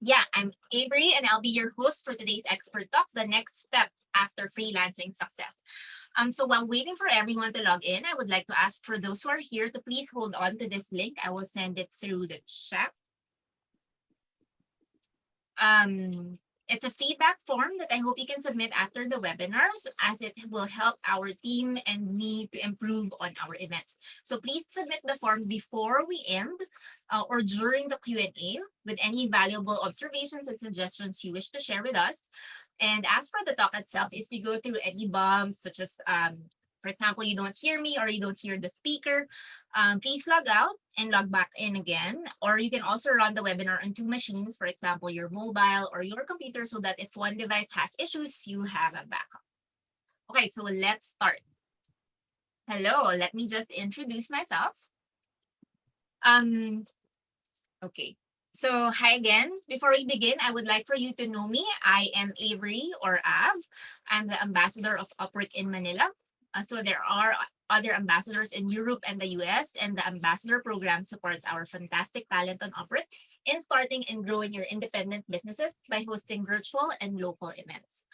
Yeah, I'm Avery, and I'll be your host for today's Expert Talk, the next step after freelancing success. So while waiting for everyone to log in, I would like to ask for those who are here to please hold on to this link. I will send it through the chat. Um, it's a feedback form that I hope you can submit after the webinars, as it will help our team and me to improve on our events. So please submit the form before we end or during the Q&A with any valuable observations and suggestions you wish to share with us. And as for the talk itself, if you go through any bumps, such as for example, you don't hear me or you don't hear the speaker, please log out and log back in again. Or you can also run the webinar on two machines, for example, your mobile or your computer, so that if one device has issues, you have a backup. Okay, so let's start. Hello, let me just introduce myself. Okay, so hi again. Before we begin, I would like for you to know me. I am Avery or Av. I'm the ambassador of Upwork in Manila. So there are other ambassadors in Europe and the US, and the ambassador program supports our fantastic talent on Upwork in starting and growing your independent businesses by hosting virtual and local events.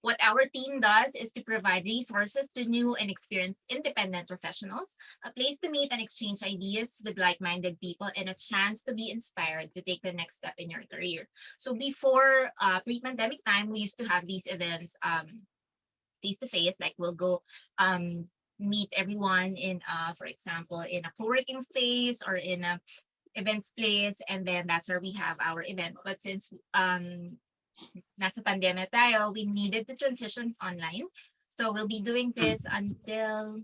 What our team does is to provide resources to new and experienced independent professionals, a place to meet and exchange ideas with like-minded people, and a chance to be inspired to take the next step in your career. So before pre-pandemic time, we used to have these events face-to-face, like we'll go meet everyone in, for example, in a co-working space or in a events place, and then that's where we have our event. But since nasa pandemya tayo, we needed to transition online. So we'll be doing this until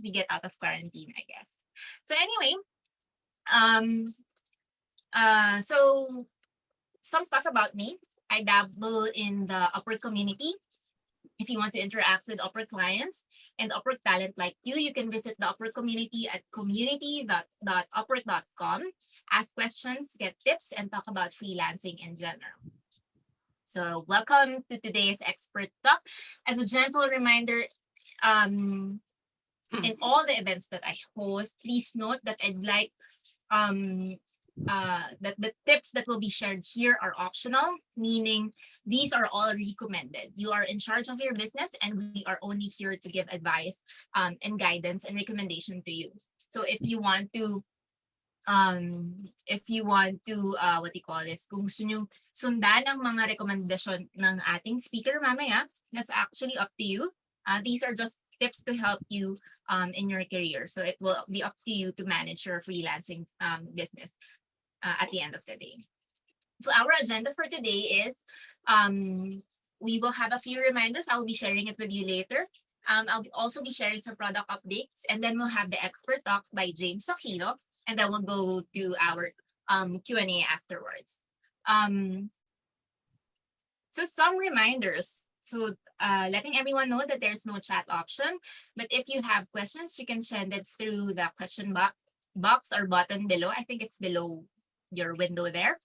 we get out of quarantine, I guess. So anyway, so some stuff about me. I dabble in the Upwork community. If you want to interact with Upwork clients and Upwork talent like you can visit the Upwork community at community.upwork.com, ask questions, get tips, and talk about freelancing in general. So welcome to today's Expert Talk. As a gentle reminder, in all the events that I host, please note that I'd like that the tips that will be shared here are optional, meaning these are all recommended. You are in charge of your business, and we are only here to give advice and guidance and recommendation to you. So if you want to what do you call this, kung gusto nyo sundan ang mga rekomendasyon ng ating speaker mamaya, that's actually up to you. These are just tips to help you in your career. So it will be up to you to manage your freelancing business at the end of the day. So our agenda for today is we will have a few reminders. I'll be sharing it with you later. I'll also be sharing some product updates, and then we'll have the expert talk by James Aquino, and then we'll go to our Q&A afterwards. So some reminders. So letting everyone know that there's no chat option, but if you have questions, you can send it through the question box or button below. I think it's below your window there.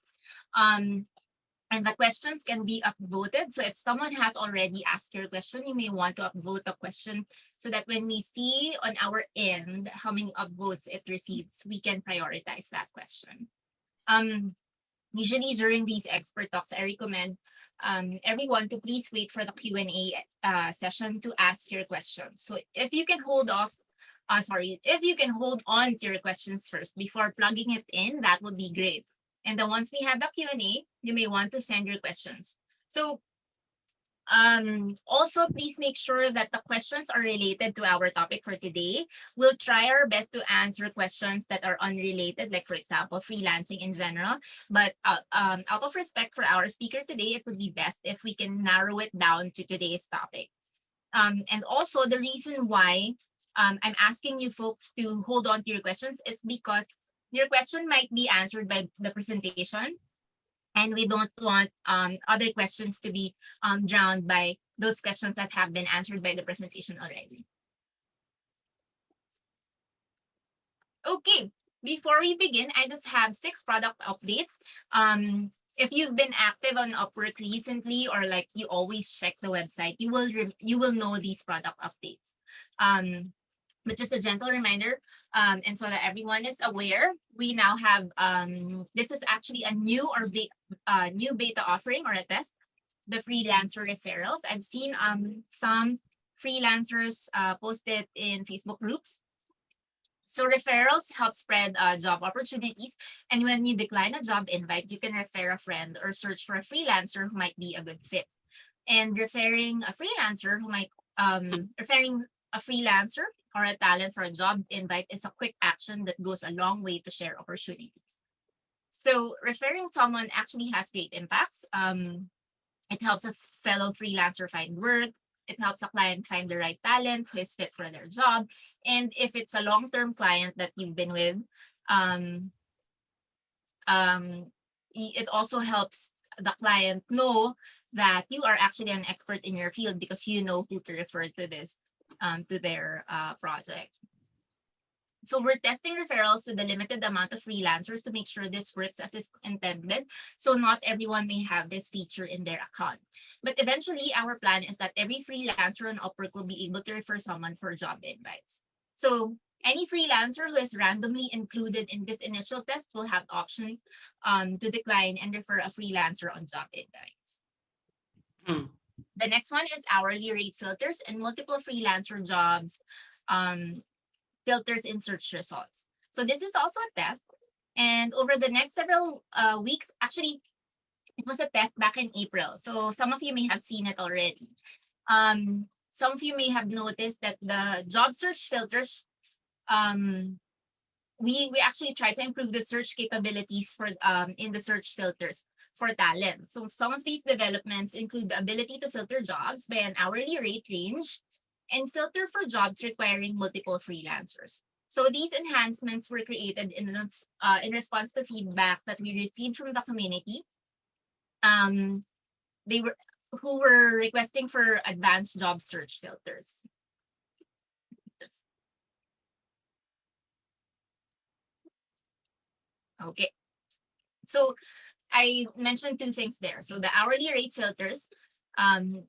And the questions can be upvoted. So if someone has already asked your question, you may want to upvote a question so that when we see on our end how many upvotes it receives, we can prioritize that question. Usually during these expert talks, I recommend everyone to please wait for the Q&A session to ask your questions. So if you can hold on to your questions first before plugging it in, that would be great. And then once we have the Q&A, you may want to send your questions. So also, please make sure that the questions are related to our topic for today. We'll try our best to answer questions that are unrelated, like for example, freelancing in general. But out of respect for our speaker today, it would be best if we can narrow it down to today's topic. And also the reason why I'm asking you folks to hold on to your questions is because your question might be answered by the presentation, and we don't want other questions to be drowned by those questions that have been answered by the presentation already. Okay, before we begin, I just have 6 product updates. If you've been active on Upwork recently, or like you always check the website, you will know these product updates. but just a gentle reminder, and so that everyone is aware, we now have this is actually a new beta offering or a test, the freelancer referrals. I've seen some freelancers post it in Facebook groups. So referrals help spread job opportunities, and when you decline a job invite, you can refer a friend or search for a freelancer who might be a good fit. And referring a freelancer or a talent for a job invite is a quick action that goes a long way to share opportunities. So referring someone actually has great impacts. It helps a fellow freelancer find work. It helps a client find the right talent who is fit for their job. And if it's a long-term client that you've been with, um, it also helps the client know that you are actually an expert in your field because you know who to refer to this to their project. So we're testing referrals with a limited amount of freelancers to make sure this works as it's intended. So not everyone may have this feature in their account. But eventually, our plan is that every freelancer on Upwork will be able to refer someone for job invites. So any freelancer who is randomly included in this initial test will have the option to decline and refer a freelancer on job invites. Mm. The next one is hourly rate filters and multiple freelancer jobs um, filters in search results. So this is also a test. And over the next several weeks, actually, it was a test back in April. So some of you may have seen it already. Some of you may have noticed that the job search filters, um, we actually try to improve the search capabilities for in the search filters for talent. So some of these developments include the ability to filter jobs by an hourly rate range and filter for jobs requiring multiple freelancers. So these enhancements were created in response to feedback that we received from the community. Um, they were who were requesting for advanced job search filters. Okay, so I mentioned two things there. So the hourly rate filters, um,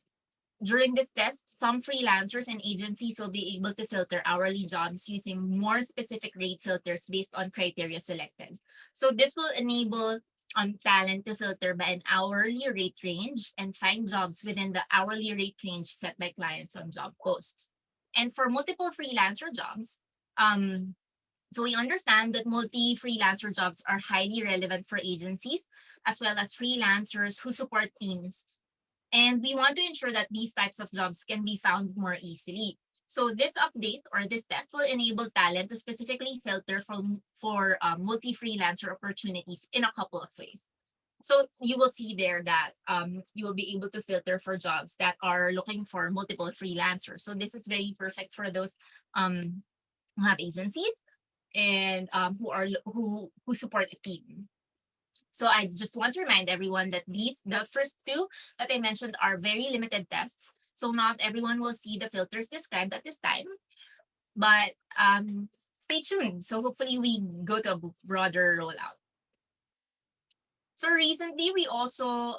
during this test, some freelancers and agencies will be able to filter hourly jobs using more specific rate filters based on criteria selected. So this will enable talent to filter by an hourly rate range and find jobs within the hourly rate range set by clients on job posts. And for multiple freelancer jobs, um, so we understand that multi-freelancer jobs are highly relevant for agencies as well as freelancers who support teams. And we want to ensure that these types of jobs can be found more easily. So this update or this test will enable talent to specifically filter for multi-freelancer opportunities in a couple of ways. So you will see there that you will be able to filter for jobs that are looking for multiple freelancers. So this is very perfect for those who have agencies and who support a team. So I just want to remind everyone that the first two that I mentioned are very limited tests. So not everyone will see the filters described at this time, but stay tuned. So hopefully we go to a broader rollout. So recently we also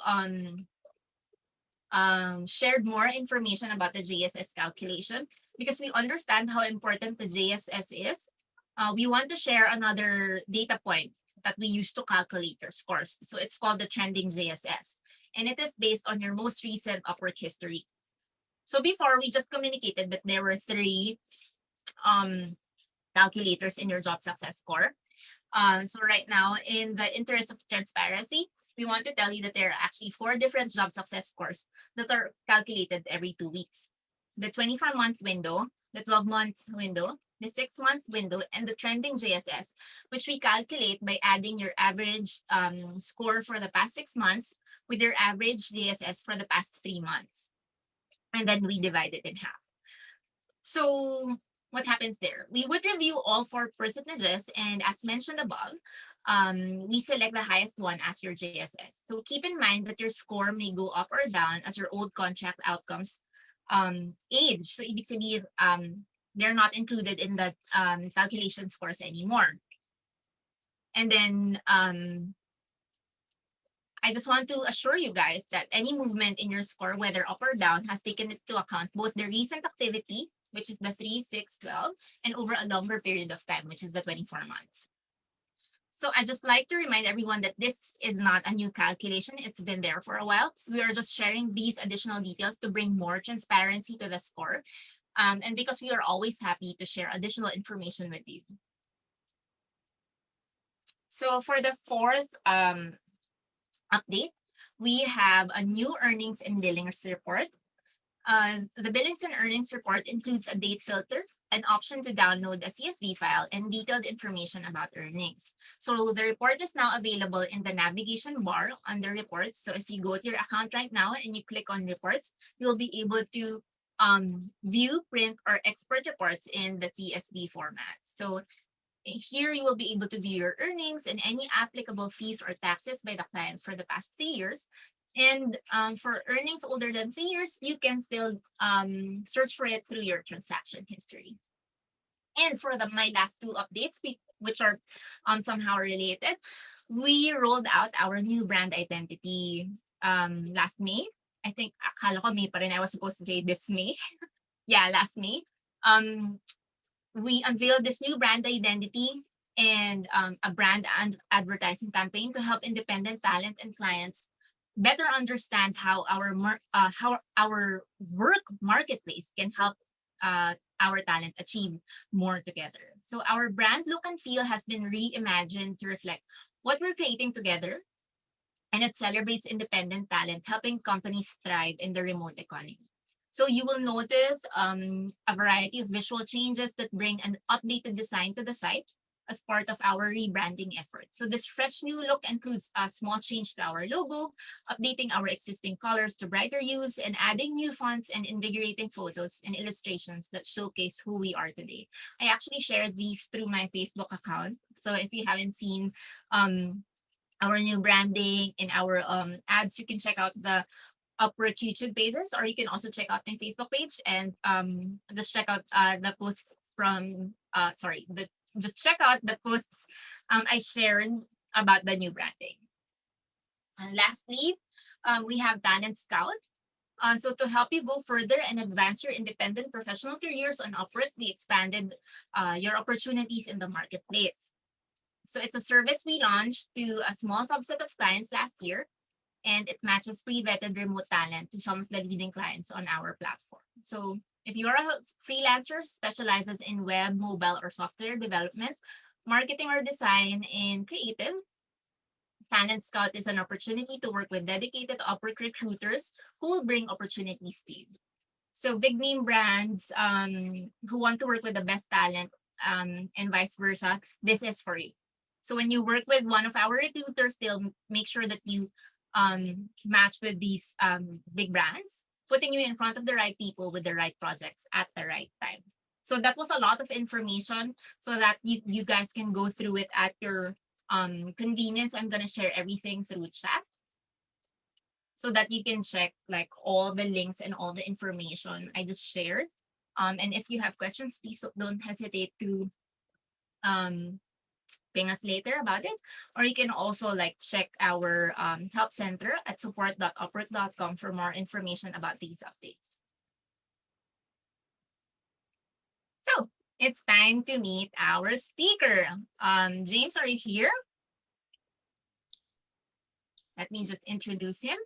shared more information about the JSS calculation because we understand how important the JSS is. We want to share another data point that we use to calculate your scores. So it's called the trending JSS, and it is based on your most recent Upwork history. So before, we just communicated that there were three um, calculators in your job success score. So right now, in the interest of transparency, we want to tell you that there are actually four different job success scores that are calculated every 2 weeks. The 24-month window, the 12-month window, the 6-month window, and the trending JSS, which we calculate by adding your average score for the past 6 months with your average JSS for the past 3 months. And then we divide it in half. So what happens there? We would review all four percentages, and as mentioned above, we select the highest one as your JSS. So keep in mind that your score may go up or down as your old contract outcomes age. So ibig sabihin, they're not included in the calculation scores anymore. And then I just want to assure you guys that any movement in your score, whether up or down, has taken into account both the recent activity which is the 3, 6, 12, and over a longer period of time, which is the 24 months. So I just like to remind everyone that this is not a new calculation. It's been there for a while. We are just sharing these additional details to bring more transparency to the score. And because we are always happy to share additional information with you. So for the fourth update, we have a new earnings and billings report. The billings and earnings report includes a date filter, an option to download a CSV file, and detailed information about earnings. So the report is now available in the navigation bar under reports. So if you go to your account right now and you click on reports, you'll be able to view, print, or export reports in the CSV format. So here you will be able to view your earnings and any applicable fees or taxes by the client for the past 3 years. And for earnings older than 3 years, you can still search for it through your transaction history. And for my last two updates, which are somehow related, we rolled out our new brand identity last May. I think akala ko May pa rin. I was supposed to say this May. Yeah, last May. We unveiled this new brand identity and a brand and advertising campaign to help independent talent and clients better understand how our work marketplace can help our talent achieve more together. So our brand look and feel has been reimagined to reflect what we're creating together, and it celebrates independent talent, helping companies thrive in the remote economy. So you will notice a variety of visual changes that bring an updated design to the site as part of our rebranding effort. So this fresh new look includes a small change to our logo, updating our existing colors to brighter hues, and adding new fonts and invigorating photos and illustrations that showcase who we are today. I actually shared these through my Facebook account. So if you haven't seen our new branding and our ads, you can check out the Upwork YouTube pages, or you can also check out my Facebook page and just check out the posts from just check out the posts I shared about the new branding. And lastly, we have Talent Scout. So to help you go further and advance your independent professional careers on Upwork, we expanded your opportunities in the marketplace. So it's a service we launched to a small subset of clients last year, and it matches pre-vetted remote talent to some of the leading clients on our platform. So if you're a freelancer specializes in web, mobile, or software development, marketing or design, and creative, Talent Scout is an opportunity to work with dedicated Upwork recruiters who will bring opportunities to you. So big name brands who want to work with the best talent and vice versa, this is for you. So when you work with one of our recruiters, they'll make sure that you match with these big brands, putting you in front of the right people with the right projects at the right time. So that was a lot of information so that you guys can go through it at your convenience. I'm going to share everything through chat so that you can check like all the links and all the information I just shared. And if you have questions, please don't hesitate to ping us later about it, or you can also like check our help center at support.upwork.com for more information about these updates. So it's time to meet our speaker. James, are you here? Let me just introduce him.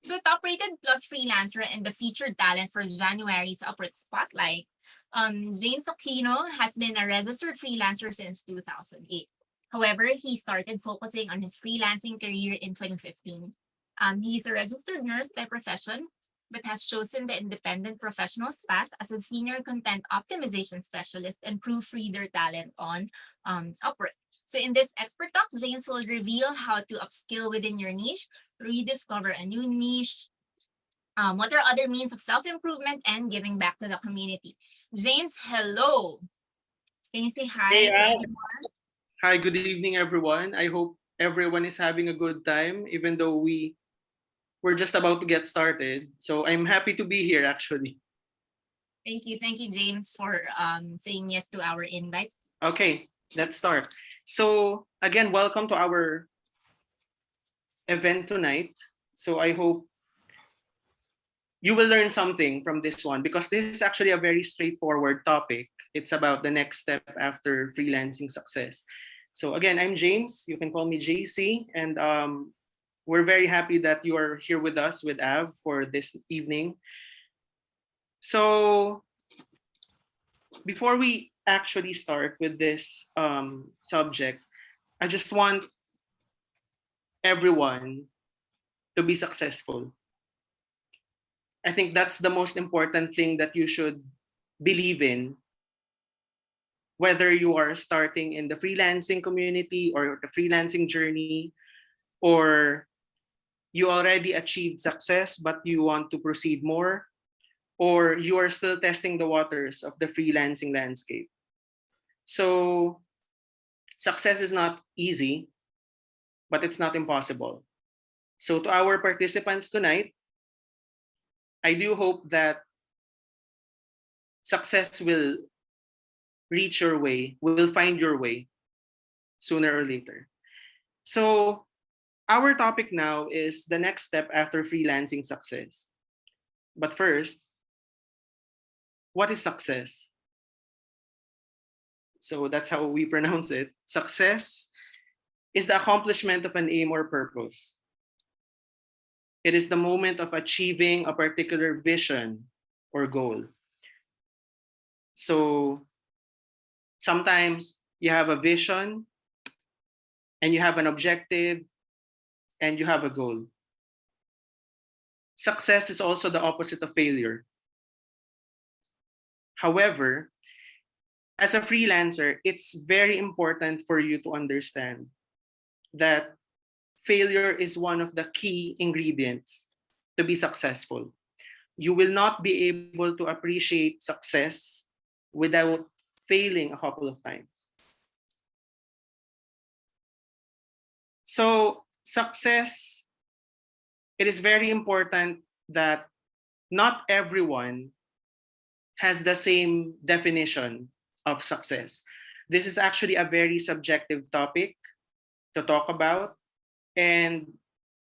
So top-rated plus freelancer and the featured talent for January's Upwork Spotlight, James Aquino has been a registered freelancer since 2008. However, he started focusing on his freelancing career in 2015. He's a registered nurse by profession, but has chosen the independent professional's path as a senior content optimization specialist and proofreader talent on Upwork. So in this expert talk, James will reveal how to upskill within your niche, rediscover a new niche, what are other means of self-improvement, and giving back to the community. James, hello. Can you say hi Hey, to everyone? hi, good evening, everyone. I hope everyone is having a good time, even though we're just about to get started. So I'm happy to be here, actually. Thank you, James, for saying yes to our invite. Okay, let's start. So again, welcome to our event tonight. So I hope you will learn something from this one because this is actually a very straightforward topic. It's about the next step after freelancing success. So again, I'm James. You can call me JC, and we're very happy that you are here with us with Av for this evening. So before we actually start with this subject, I just want everyone to be successful. I think that's the most important thing that you should believe in, whether you are starting in the freelancing community or the freelancing journey, or you already achieved success but you want to proceed more, or you are still testing the waters of the freelancing landscape. So, success is not easy, but it's not impossible. So, to our participants tonight, I do hope that success will reach your way, will find your way sooner or later. So, our topic now is the next step after freelancing success. But first, what is success? So that's how we pronounce it. Success is the accomplishment of an aim or purpose. It is the moment of achieving a particular vision or goal. So sometimes you have a vision and you have an objective and you have a goal. Success is also the opposite of failure. However, as a freelancer, it's very important for you to understand that failure is one of the key ingredients to be successful. You will not be able to appreciate success without failing a couple of times. So, success, it is very important that not everyone has the same definition of success. This is actually a very subjective topic to talk about, and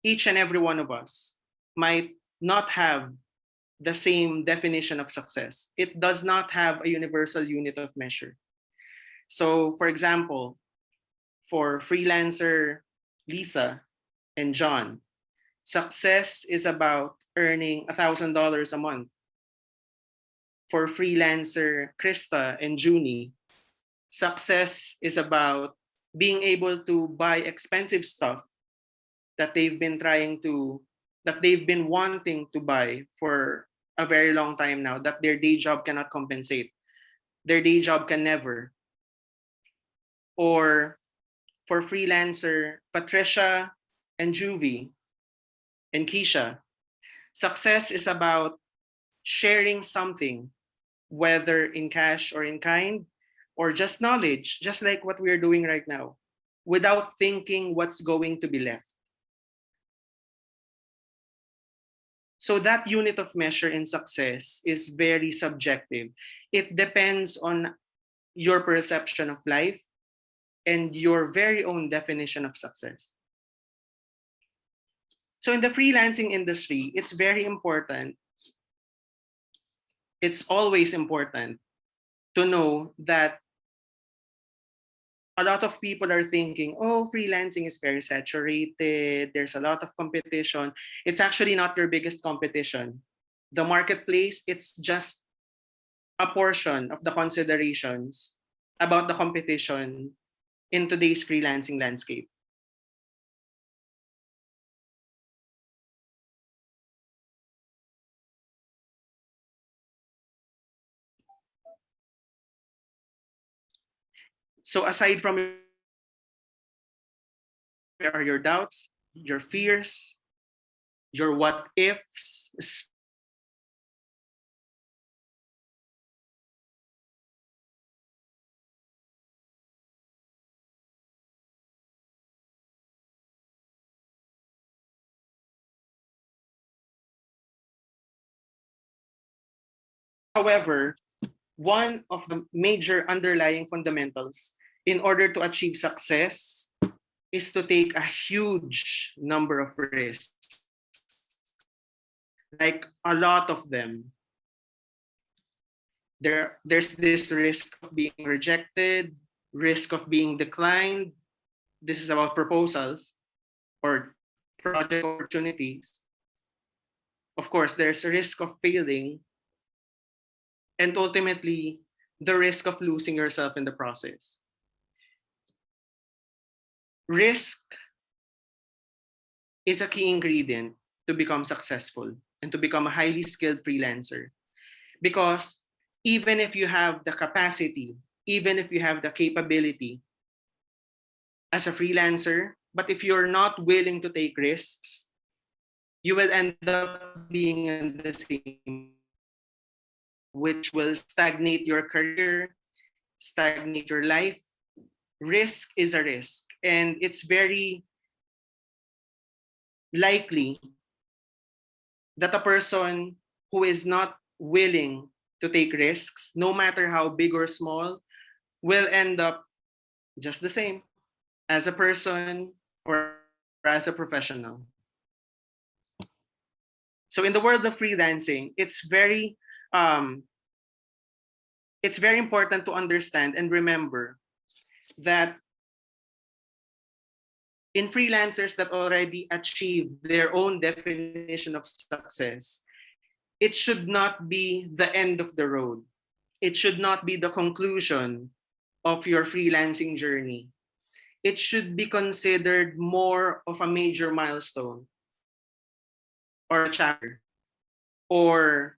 each and every one of us might not have the same definition of success. It does not have a universal unit of measure. So, for example, for freelancer Lisa and John, success is about earning $1,000 a month. For freelancer Krista and Junie, success is about being able to buy expensive stuff that they've been wanting to buy for a very long time now, that their day job cannot compensate. Their day job can never. Or for freelancer Patricia and Juvie and Keisha, success is about sharing something, whether in cash or in kind, or just knowledge, just like what we're doing right now, without thinking what's going to be left. So that unit of measure in success is very subjective. It depends on your perception of life and your very own definition of success. So in the freelancing industry, it's very important. It's always important to know that a lot of people are thinking, oh, freelancing is very saturated. There's a lot of competition. It's actually not your biggest competition. The marketplace, it's just a portion of the considerations about the competition in today's freelancing landscape. So aside from are your doubts, your fears, your what ifs, however, one of the major underlying fundamentals in order to achieve success is to take a huge number of risks. like a lot of them, there's this risk of being rejected, risk of being declined. This is about proposals or project opportunities. Of course, there's a risk of failing, and ultimately the risk of losing yourself in the process. Risk is a key ingredient to become successful and to become a highly skilled freelancer. Because even if you have the capacity, even if you have the capability as a freelancer, but if you're not willing to take risks, you will end up being in the same which will stagnate your career, stagnate your life. Risk is a risk, and it's very likely that a person who is not willing to take risks, no matter how big or small, will end up just the same as a person or as a professional. So in the world of freelancing, it's very important to understand and remember that in freelancers that already achieve their own definition of success, it should not be the end of the road. It should not be the conclusion of your freelancing journey. It should be considered more of a major milestone or a chapter or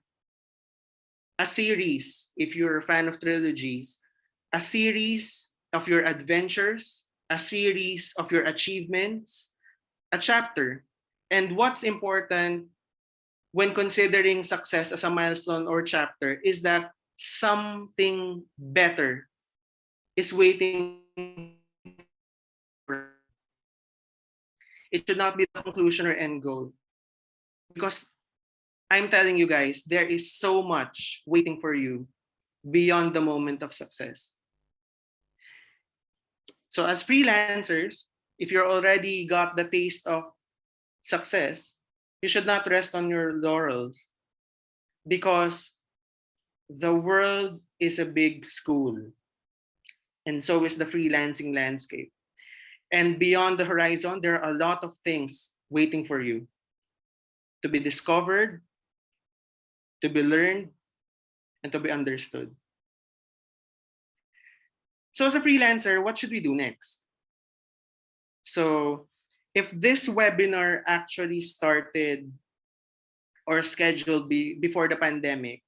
a series, if you're a fan of trilogies, a series of your adventures, a series of your achievements, a chapter. And what's important when considering success as a milestone or chapter is that something better is waiting for you at the end of the road. It should not be the conclusion or end goal. Because I'm telling you guys, there is so much waiting for you beyond the moment of success. So as freelancers, if you're already got the taste of success, you should not rest on your laurels because the world is a big school and so is the freelancing landscape. And beyond the horizon, there are a lot of things waiting for you to be discovered, to be learned, and to be understood. So as a freelancer, what should we do next? So if this webinar actually started or scheduled before the pandemic,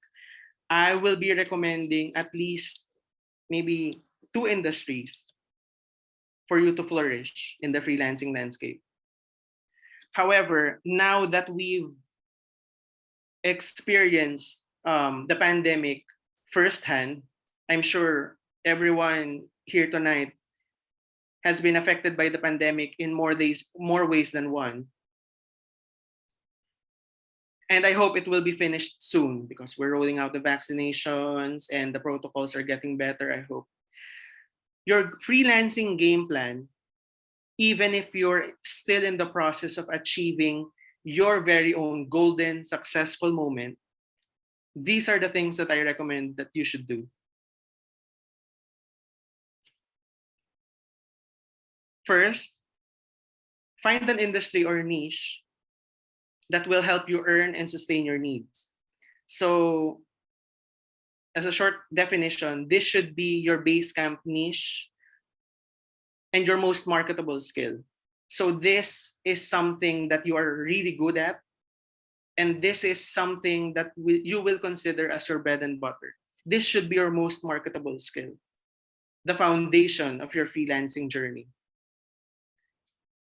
I will be recommending at least maybe 2 industries for you to flourish in the freelancing landscape. However, now that we've experienced the pandemic firsthand, I'm sure everyone here tonight has been affected by the pandemic in more ways than one. And I hope it will be finished soon because we're rolling out the vaccinations and the protocols are getting better, I hope. Your freelancing game plan, even if you're still in the process of achieving your very own golden successful moment, these are the things that I recommend that you should do. First, find an industry or niche that will help you earn and sustain your needs. So, as a short definition, this should be your base camp niche and your most marketable skill. So, this is something that you are really good at, and this is something that you will consider as your bread and butter. This should be your most marketable skill, the foundation of your freelancing journey.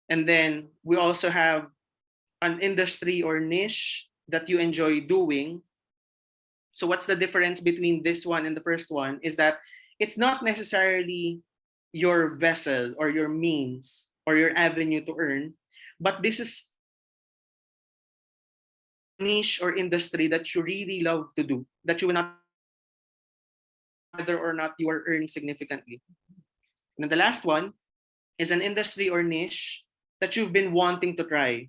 And then we also have an industry or niche that you enjoy doing. So what's the difference between this one and the first one is that it's not necessarily your vessel or your means or your avenue to earn, but this is a niche or industry that you really love to do, that you will not regret whether or not you are earning significantly. And then the last one is an industry or niche that you've been wanting to try.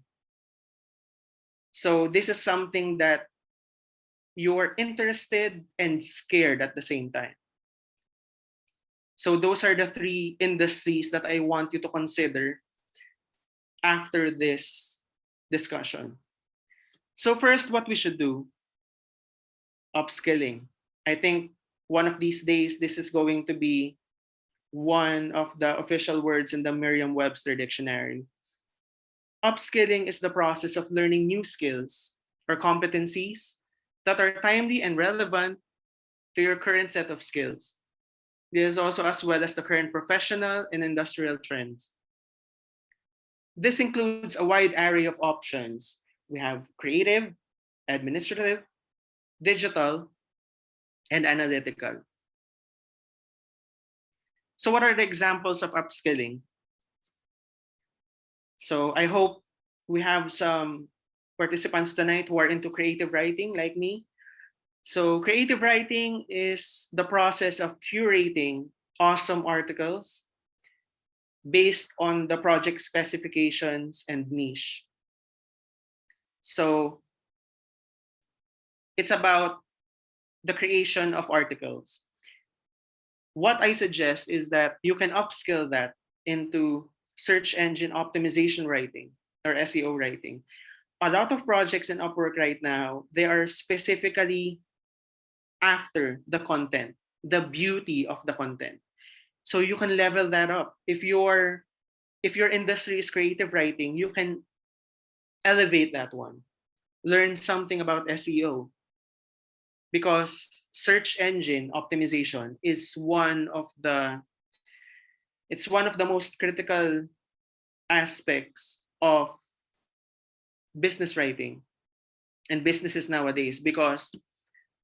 So this is something that you're interested and scared at the same time. So those are the three industries that I want you to consider after this discussion. So first, what we should do, upskilling. I think one of these days, this is going to be one of the official words in the Merriam-Webster dictionary. Upskilling is the process of learning new skills or competencies that are timely and relevant to your current set of skills. This is also as well as the current professional and industrial trends. This includes a wide array of options. We have creative, administrative, digital, and analytical. So what are the examples of upskilling? So I hope we have some participants tonight who are into creative writing like me. So creative writing is the process of curating awesome articles based on the project specifications and niche. So it's about the creation of articles. What I suggest is that you can upskill that into search engine optimization writing or SEO writing. A lot of projects in Upwork right now, they are specifically after the content, the beauty of the content. So you can level that up. If your industry is creative writing, you can elevate that one. Learn something about SEO because search engine optimization is one of the most critical aspects of business writing and businesses nowadays because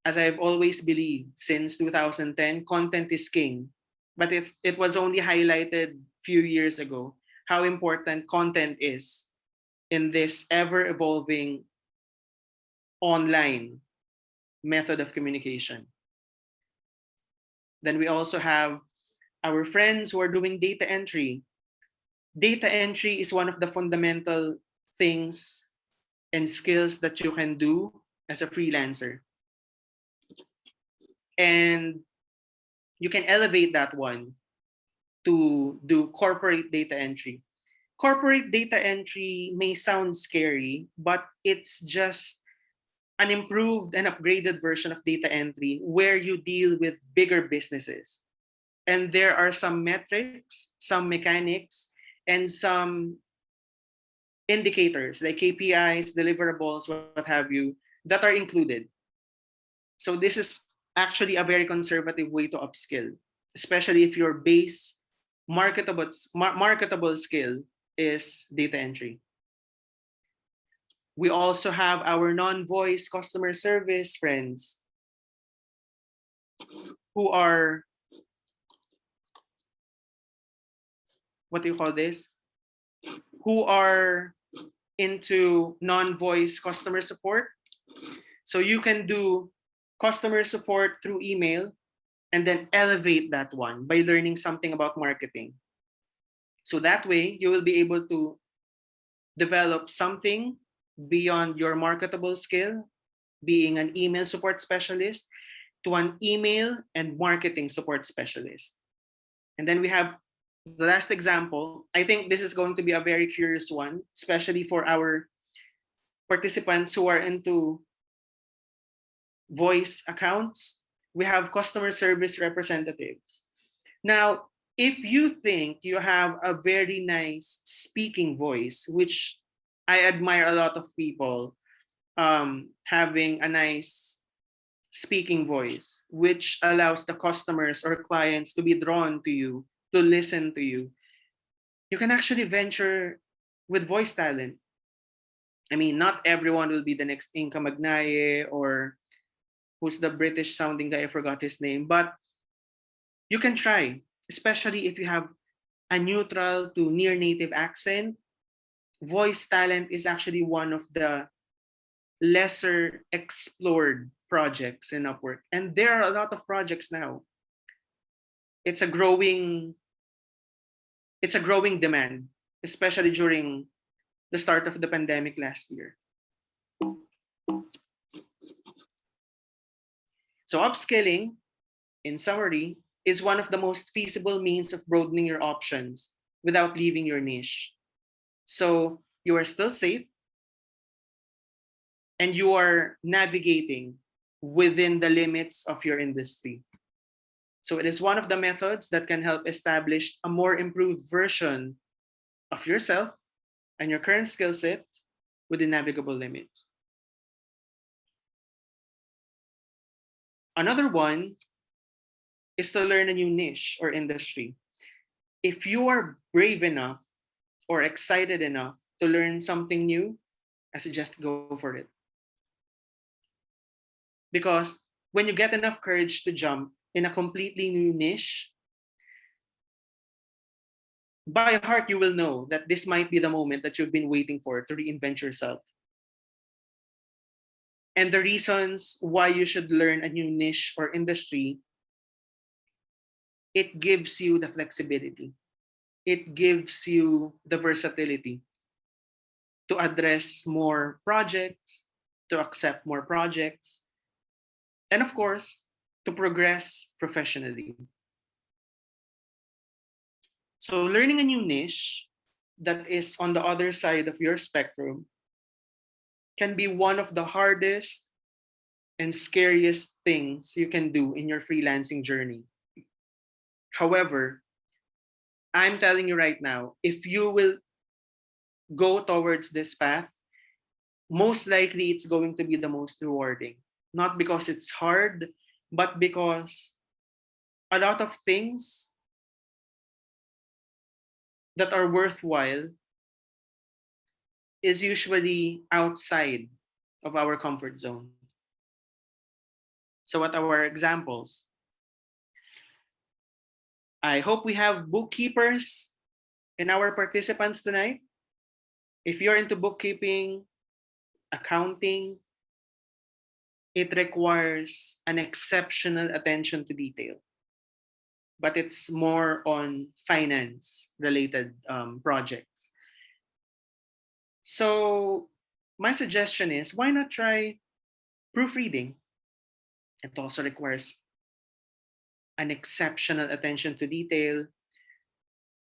as I've always believed since 2010, content is king. But it was only highlighted few years ago how important content is in this ever evolving online method of communication. Then we also have our friends who are doing data entry. Data entry is one of the fundamental things and skills that you can do as a freelancer. And you can elevate that one to do corporate data entry. Corporate data entry may sound scary, but it's just an improved and upgraded version of data entry where you deal with bigger businesses. And there are some metrics, some mechanics, and some indicators like KPIs, deliverables, what have you, that are included. So this is actually a very conservative way to upskill, especially if your base marketable skill is data entry. We also have our non-voice customer service friends who are, what do you call this? Who are into non-voice customer support. So you can do customer support through email and then elevate that one by learning something about marketing. So that way you will be able to develop something beyond your marketable skill, being an email support specialist, to an email and marketing support specialist. And then we have the last example. I think this is going to be a very curious one, especially for our participants who are into voice accounts. We have customer service representatives. Now, if you think you have a very nice speaking voice, which I admire a lot of people having a nice speaking voice, which allows the customers or clients to be drawn to you, to listen to you, you can actually venture with voice talent. I mean, not everyone will be the next Inka Magnaye or who's the British sounding guy, I forgot his name, but you can try, especially if you have a neutral to near native accent. Voice talent is actually one of the lesser explored projects in Upwork. And there are a lot of projects now. It's a growing demand, especially during the start of the pandemic last year. So upskilling, in summary, is one of the most feasible means of broadening your options without leaving your niche. So you are still safe and you are navigating within the limits of your industry. So it is one of the methods that can help establish a more improved version of yourself and your current skill set within navigable limits. Another one is to learn a new niche or industry. If you are brave enough or excited enough to learn something new, I suggest go for it. Because when you get enough courage to jump in a completely new niche, by heart you will know that this might be the moment that you've been waiting for to reinvent yourself. And the reasons why you should learn a new niche or industry, it gives you the flexibility. It gives you the versatility to address more projects, to accept more projects, and of course, to progress professionally. So, learning a new niche that is on the other side of your spectrum can be one of the hardest and scariest things you can do in your freelancing journey. However, I'm telling you right now, if you will go towards this path, most likely it's going to be the most rewarding. Not because it's hard, but because a lot of things that are worthwhile is usually outside of our comfort zone. So, what are our examples? I hope we have bookkeepers in our participants tonight. If you're into bookkeeping, accounting, it requires an exceptional attention to detail, but it's more on finance related projects. So, my suggestion is why not try proofreading? It also requires an exceptional attention to detail,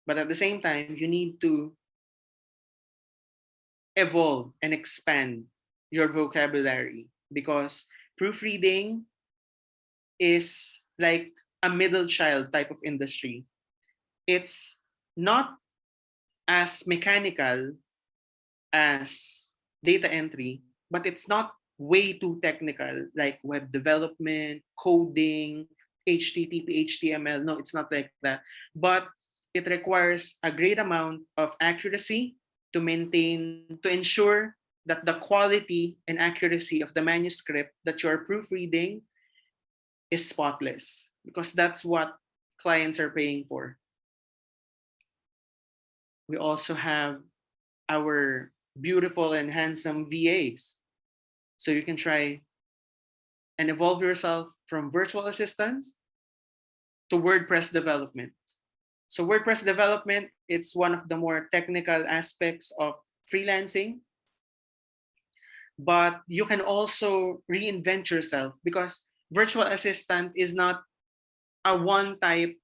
but at the same time, you need to evolve and expand your vocabulary because proofreading is like a middle child type of industry. It's not as mechanical as data entry, but it's not way too technical like web development, coding, HTTP, HTML. No, it's not like that. But it requires a great amount of accuracy to ensure that the quality and accuracy of the manuscript that you're proofreading is spotless because that's what clients are paying for. We also have our beautiful and handsome VAs. So you can try and evolve yourself from virtual assistants to WordPress development. So WordPress development, it's one of the more technical aspects of freelancing, but you can also reinvent yourself because virtual assistant is not a one type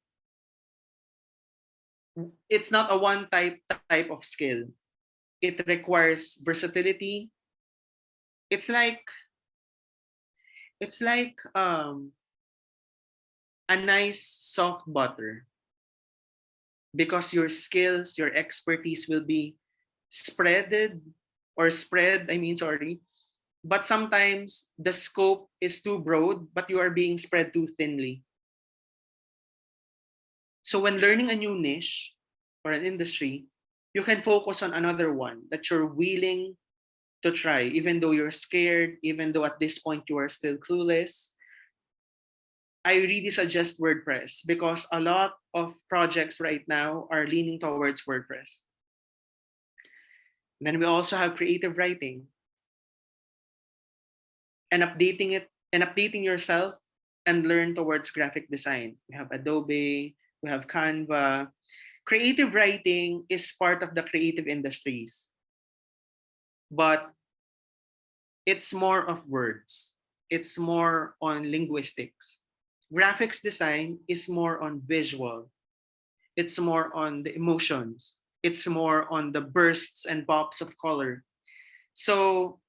it's not a one type of skill. It requires versatility. It's like it's like a nice soft butter because your skills, your expertise will be spreaded I mean, sorry. But sometimes the scope is too broad, but you are being spread too thinly. So when learning a new niche or an industry, you can focus on another one that you're willing to try, even though you're scared, even though at this point you are still clueless. I really suggest WordPress because a lot of projects right now are leaning towards WordPress. Then we also have creative writing and updating yourself and learn towards graphic design. We have Adobe, we have Canva. Creative writing is part of the creative industries, but it's more of words. it's more on linguistics. Graphics design is more on visual. It's more on the emotions. It's more on the bursts and pops of color. So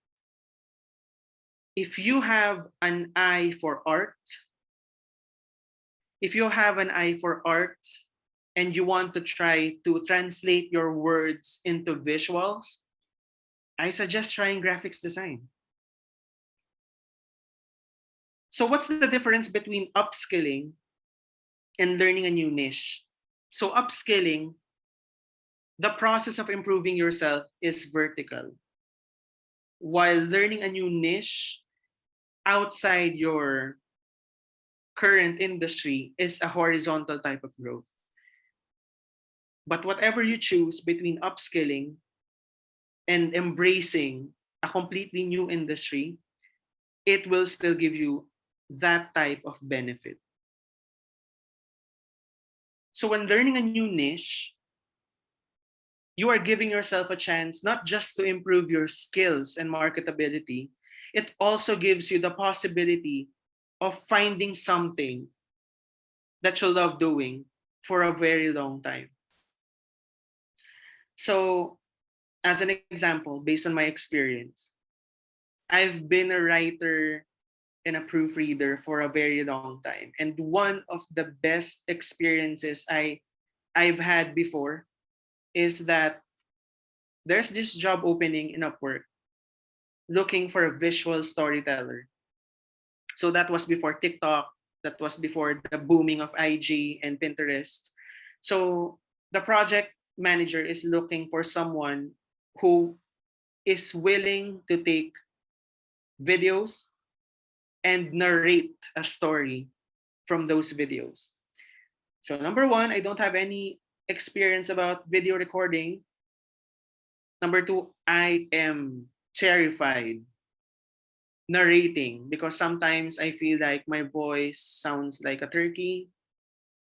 if you have an eye for art, if you have an eye for art and you want to try to translate your words into visuals, I suggest trying graphics design. So what's the difference between upskilling and learning a new niche? So upskilling, the process of improving yourself is vertical, while learning a new niche outside your current industry is a horizontal type of growth. But whatever you choose between upskilling and embracing a completely new industry, it will still give you that type of benefit. So when learning a new niche, you are giving yourself a chance not just to improve your skills and marketability, it also gives you the possibility of finding something that you love doing for a very long time. So, as an example, based on my experience, I've been a writer and a proofreader for a very long time. And one of the best experiences I've had before is that there's this job opening in Upwork looking for a visual storyteller. So that was before TikTok, that was before the booming of IG and Pinterest. So the project manager is looking for someone who is willing to take videos and narrate a story from those videos. So number one, I don't have any experience about video recording. Number two, I am terrified narrating because sometimes I feel like my voice sounds like a turkey.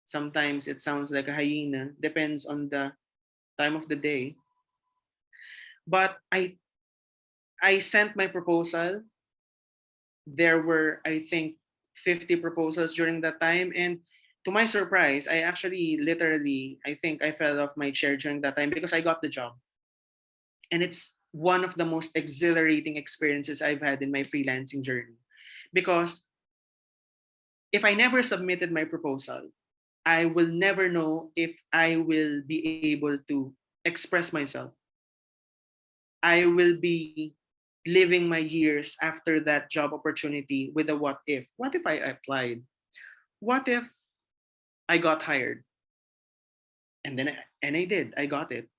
Sometimes it sounds like a hyena. Depends on the time of the day. But I sent my proposal. There were, I think, 50 proposals during that time. And to my surprise, I actually literally, I think I fell off my chair during that time because I got the job. And it's one of the most exhilarating experiences I've had in my freelancing journey. Because if I never submitted my proposal, I will never know if I will be able to express myself. I will be living my years after that job opportunity with a what if. What if I applied? What if I got hired? And I did. I got it.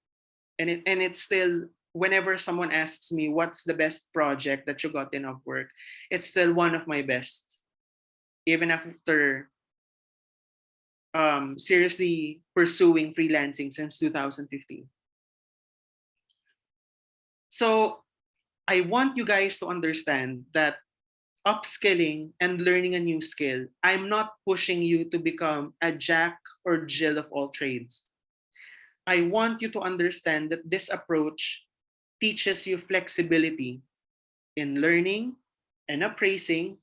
And it's still, whenever someone asks me what's the best project that you got in Upwork, it's still one of my best. Even after seriously pursuing freelancing since 2015. So I want you guys to understand that upskilling and learning a new skill, I'm not pushing you to become a jack or Jill of all trades. I want you to understand that this approach teaches you flexibility in learning and appraising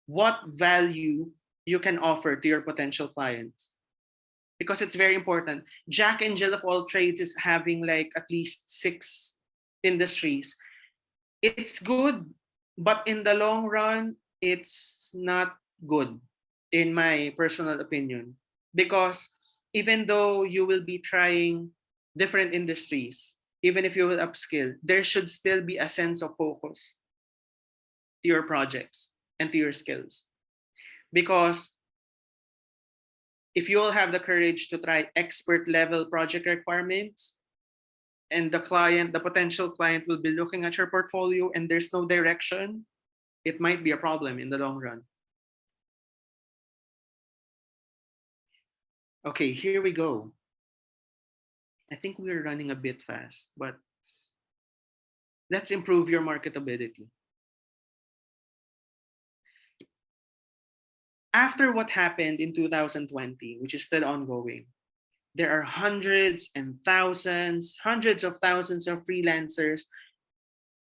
what value you can offer to your potential clients. Because it's very important. Jack and Jill of all trades is having like at least 6 industries. It's good, but in the long run, it's not good, in my personal opinion. Because even though you will be trying different industries, even if you will upskill, there should still be a sense of focus to your projects and to your skills. Because if you will have the courage to try expert level project requirements, and the potential client will be looking at your portfolio and there's no direction, it might be a problem in the long run. Okay, here we go. I think we're running a bit fast, but let's improve your marketability. After what happened in 2020, which is still ongoing, there are hundreds of thousands of freelancers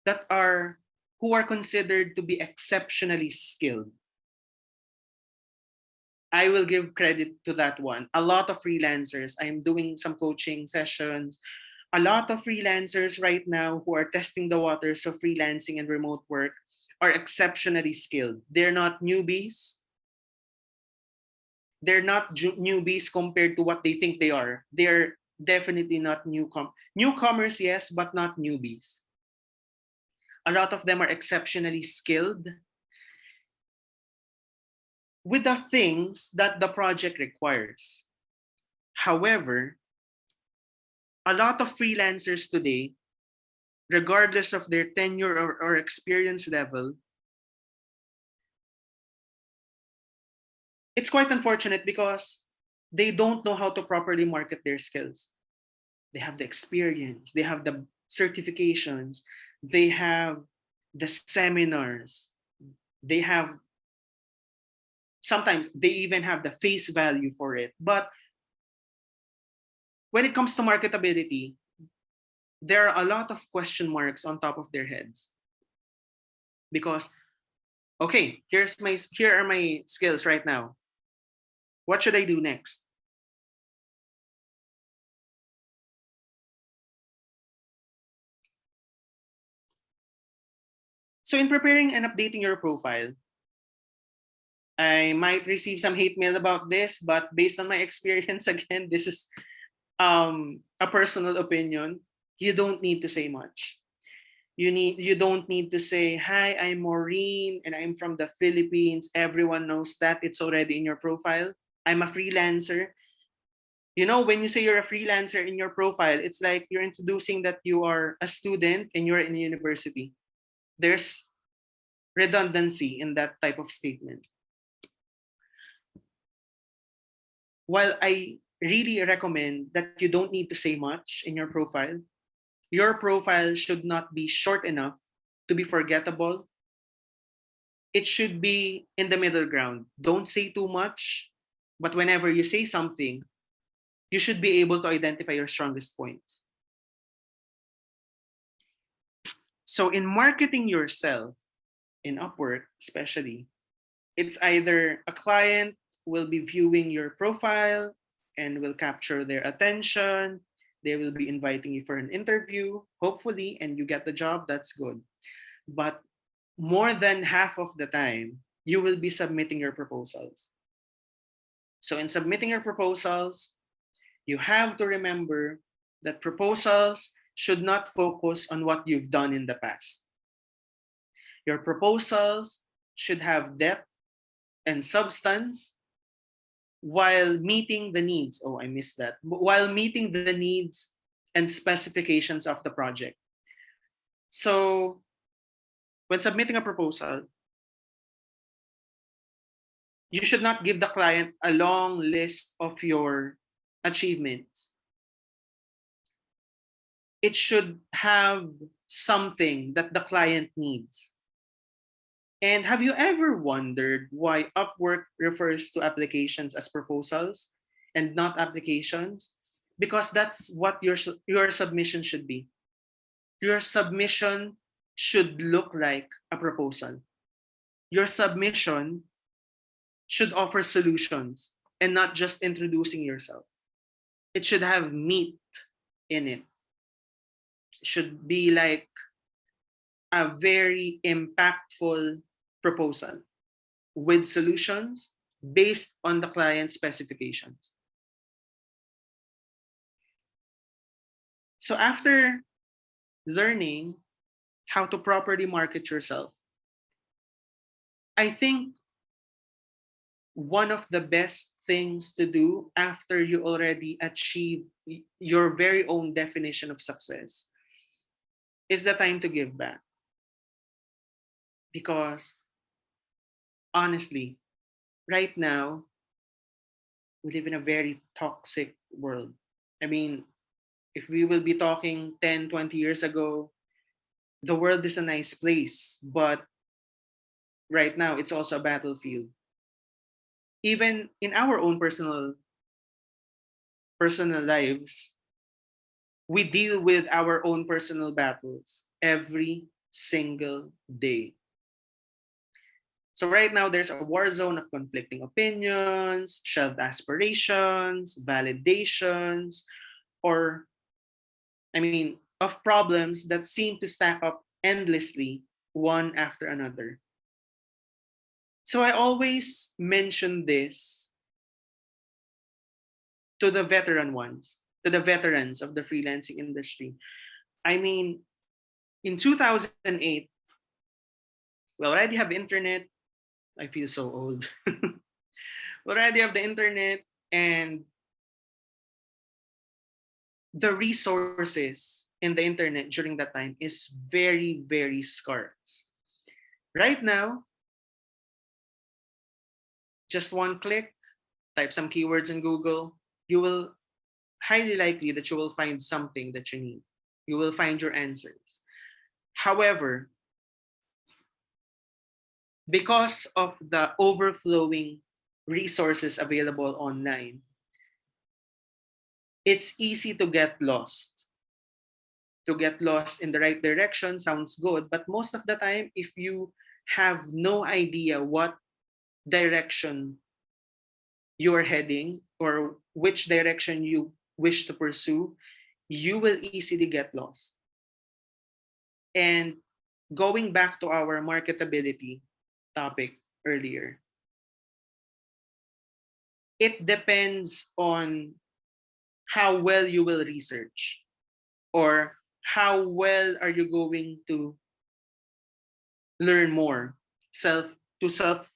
that are who are considered to be exceptionally skilled. I will give credit to that one. A lot of freelancers, I'm doing some coaching sessions. A lot of freelancers right now who are testing the waters of freelancing and remote work are exceptionally skilled. They're not newbies. They're not newbies compared to what they think they are. They're definitely not newcomers, yes, but not newbies. A lot of them are exceptionally skilled with the things that the project requires. However, a lot of freelancers today, regardless of their tenure or experience level, it's quite unfortunate because they don't know how to properly market their skills. They have the experience, they have the certifications, they have the seminars, they have sometimes they even have the face value for it. But when it comes to marketability, there are a lot of question marks on top of their heads because okay, here are my skills right now. What should I do next? So in preparing and updating your profile, I might receive some hate mail about this, but based on my experience, again, this is a personal opinion. You don't need to say much. You don't need to say, hi, I'm Maureen and I'm from the Philippines. Everyone knows that. It's already in your profile. I'm a freelancer. You know, when you say you're a freelancer in your profile, it's like you're introducing that you are a student and you're in a university. There's redundancy in that type of statement. While I really recommend that you don't need to say much in your profile should not be short enough to be forgettable. It should be in the middle ground. Don't say too much, but whenever you say something, you should be able to identify your strongest points. So in marketing yourself, in Upwork especially, it's either a client will be viewing your profile and will capture their attention. They will be inviting you for an interview, hopefully, and you get the job. That's good. But more than half of the time, you will be submitting your proposals. So, in submitting your proposals, you have to remember that proposals should not focus on what you've done in the past. Your proposals should have depth and substance while meeting the needs. Oh, I missed that. While meeting the needs and specifications of the project. So, when submitting a proposal, you should not give the client a long list of your achievements. It should have something that the client needs. And have you ever wondered why Upwork refers to applications as proposals and not applications? Because that's what your submission should be. Your submission should look like a proposal. Your submission should offer solutions and not just introducing yourself. It should have meat in it. It should be like a very impactful proposal with solutions based on the client specifications. So after learning how to properly market yourself, I think one of the best things to do after you already achieve your very own definition of success is the time to give back. Because honestly, right now, we live in a very toxic world. I mean, if we will be talking 10, 20 years ago, the world is a nice place, but right now it's also a battlefield. Even in our own personal lives, we deal with our own personal battles every single day. So right now, there's a war zone of conflicting opinions, shelved aspirations, validations, or, I mean, of problems that seem to stack up endlessly, one after another. So I always mention this to the veteran ones, to the veterans of the freelancing industry. I mean, in 2008, we already have internet. I feel so old. We already have the internet, and the resources in the internet during that time is very, very scarce. Right now, just one click, type some keywords in Google, you will highly likely that you will find something that you need. You will find your answers. However, because of the overflowing resources available online, it's easy to get lost. To get lost in the right direction sounds good, but most of the time, if you have no idea what direction you are heading or which direction you wish to pursue, you will easily get lost. And going back to our marketability topic earlier, it depends on how well you will research, or how well are you going to learn more self to self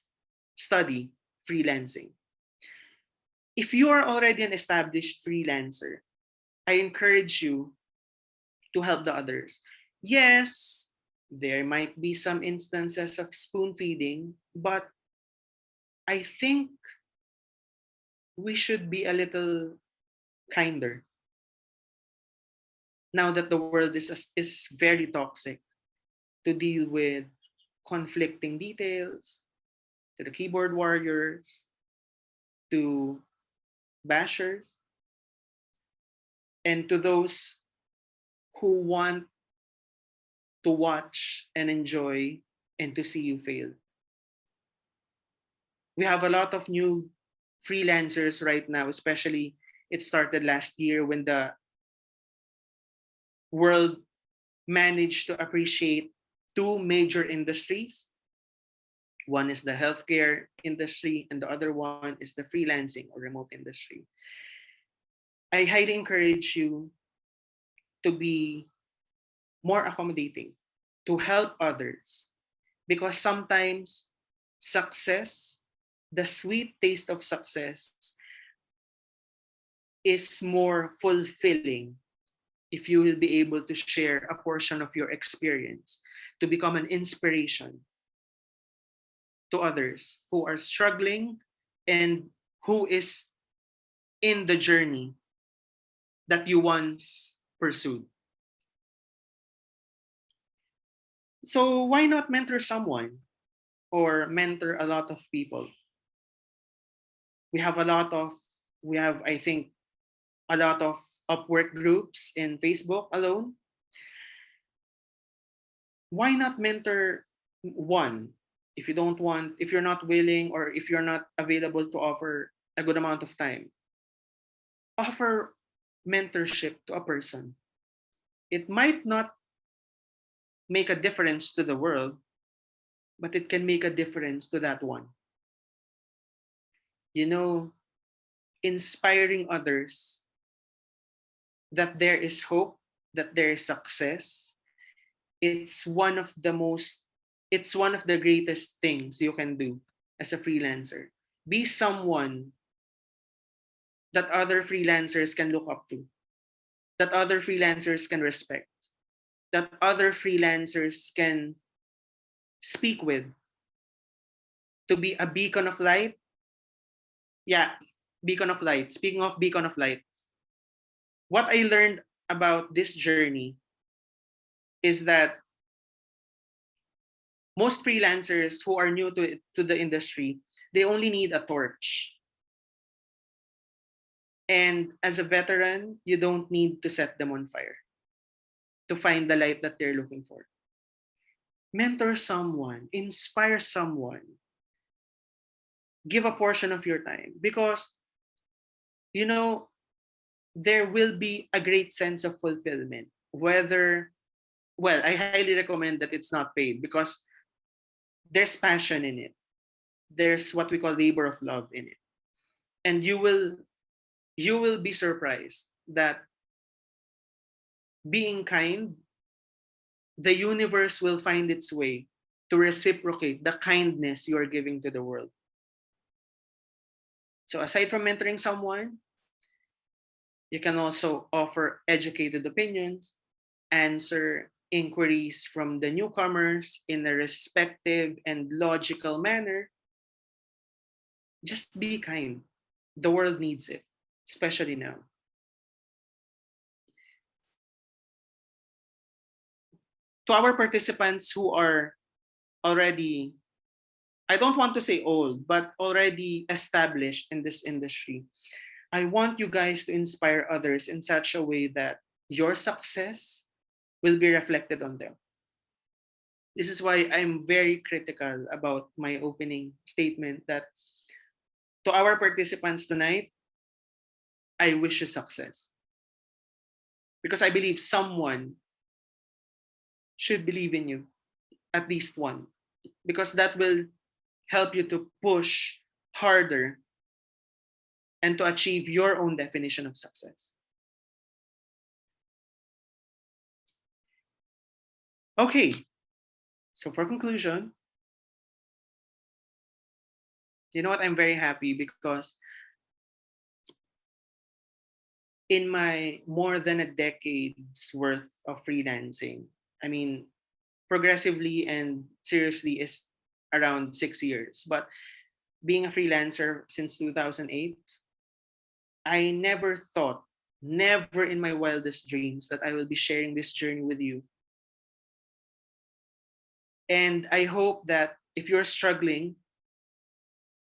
study freelancing. If you are already an established freelancer, I encourage you to help the others. Yes, there might be some instances of spoon feeding, but I think we should be a little kinder now that the world is very toxic, to deal with conflicting details, to the keyboard warriors, to bashers, and to those who want to watch and enjoy and to see you fail. We have a lot of new freelancers right now, especially it started last year when the world managed to appreciate two major industries. One is the healthcare industry, and the other one is the freelancing or remote industry. I highly encourage you to be more accommodating, to help others, because sometimes success, the sweet taste of success, is more fulfilling if you will be able to share a portion of your experience to become an inspiration to others who are struggling and who is in the journey that you once pursued. So why not mentor someone or mentor a lot of people? We have a lot of, we have, I think, a lot of Upwork groups in Facebook alone. Why not mentor one? If you don't want, if you're not willing, or if you're not available to offer a good amount of time, offer mentorship to a person. It might not make a difference to the world, but it can make a difference to that one. You know, inspiring others that there is hope, that there is success, it's one of the most, it's one of the greatest things you can do as a freelancer. Be someone that other freelancers can look up to, that other freelancers can respect, that other freelancers can speak with, to be a beacon of light. Yeah, beacon of light. Speaking of beacon of light, what I learned about this journey is that most freelancers who are new to the industry, they only need a torch. And as a veteran, you don't need to set them on fire to find the light that they're looking for. mentor someone, inspire someone, give a portion of your time, because you know there will be a great sense of fulfillment. Whether, well, I highly recommend that it's not paid, because there's passion in it. There's what we call labor of love in it. And you will be surprised that being kind, the universe will find its way to reciprocate the kindness you are giving to the world. So aside from mentoring someone, you can also offer educated opinions, answer inquiries from the newcomers in a respectful and logical manner. Just be kind. The world needs it, especially now. To our participants who are already, I don't want to say old, but already established in this industry, I want you guys to inspire others in such a way that your success will be reflected on them. This is why I'm very critical about my opening statement that to our participants tonight, I wish you success. Because I believe someone should believe in you, at least one. Because that will help you to push harder and to achieve your own definition of success. Okay, so for conclusion, you know what? I'm very happy because in my more than a decade's worth of freelancing, I mean, progressively and seriously is around 6 years. But being a freelancer since 2008, I never thought, never in my wildest dreams, that I will be sharing this journey with you. And I hope that if you're struggling,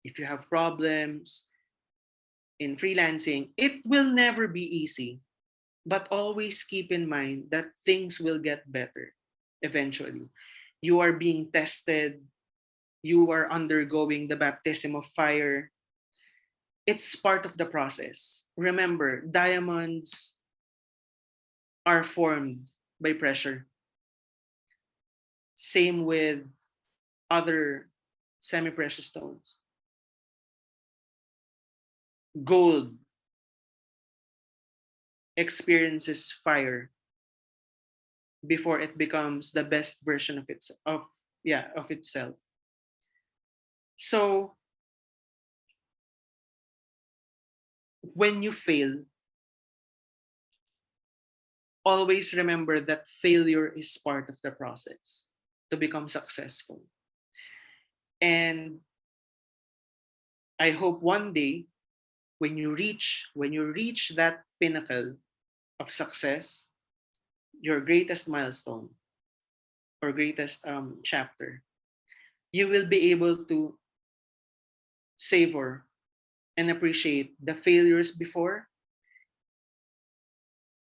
if you have problems in freelancing, it will never be easy. But always keep in mind that things will get better eventually. You are being tested, you are undergoing the baptism of fire. It's part of the process. Remember, diamonds are formed by pressure. Same with other semi precious stones. Gold experiences fire before it becomes the best version of itself. So when you fail, always remember that failure is part of the process to become successful. And I hope one day when you reach that pinnacle of success, your greatest milestone or greatest chapter, you will be able to savor and appreciate the failures before,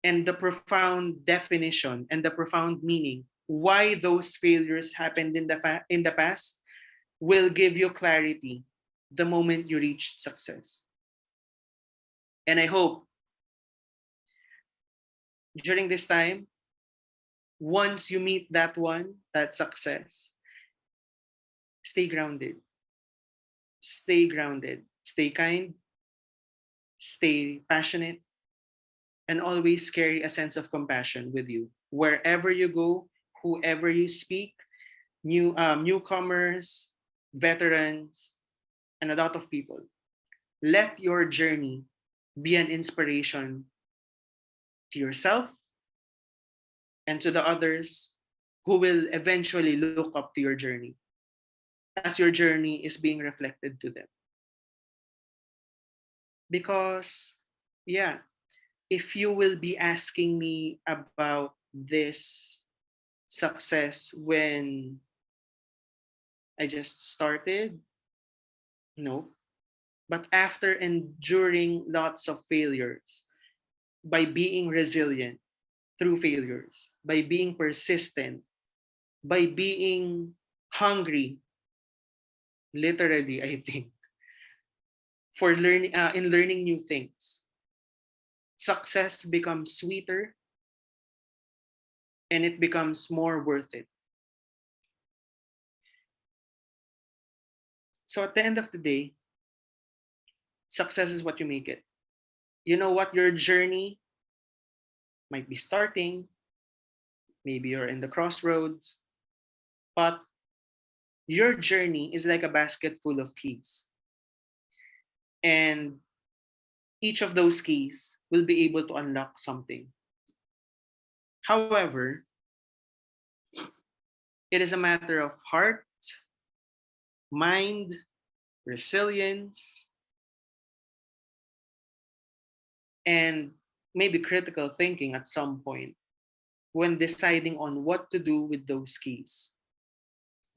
and the profound definition and the profound meaning why those failures happened in the past will give you clarity the moment you reach success. And I hope during this time, once you meet that success, stay grounded. Stay grounded. Stay kind. Stay passionate. And always carry a sense of compassion with you. Wherever you go, whoever you speak, newcomers, veterans, and a lot of people. Let your journey be an inspiration to yourself and to the others who will eventually look up to your journey as your journey is being reflected to them. Because, yeah, if you will be asking me about this success when I just started, no. But after enduring lots of failures, by being resilient through failures, by being persistent, by being hungry, literally, I think, for learning in learning new things. Success becomes sweeter and it becomes more worth it. So at the end of the day, success is what you make it. You know what? Your journey might be starting, maybe you're in the crossroads, but your journey is like a basket full of keys. And each of those keys will be able to unlock something. However, it is a matter of heart, mind, resilience, and maybe critical thinking at some point when deciding on what to do with those keys.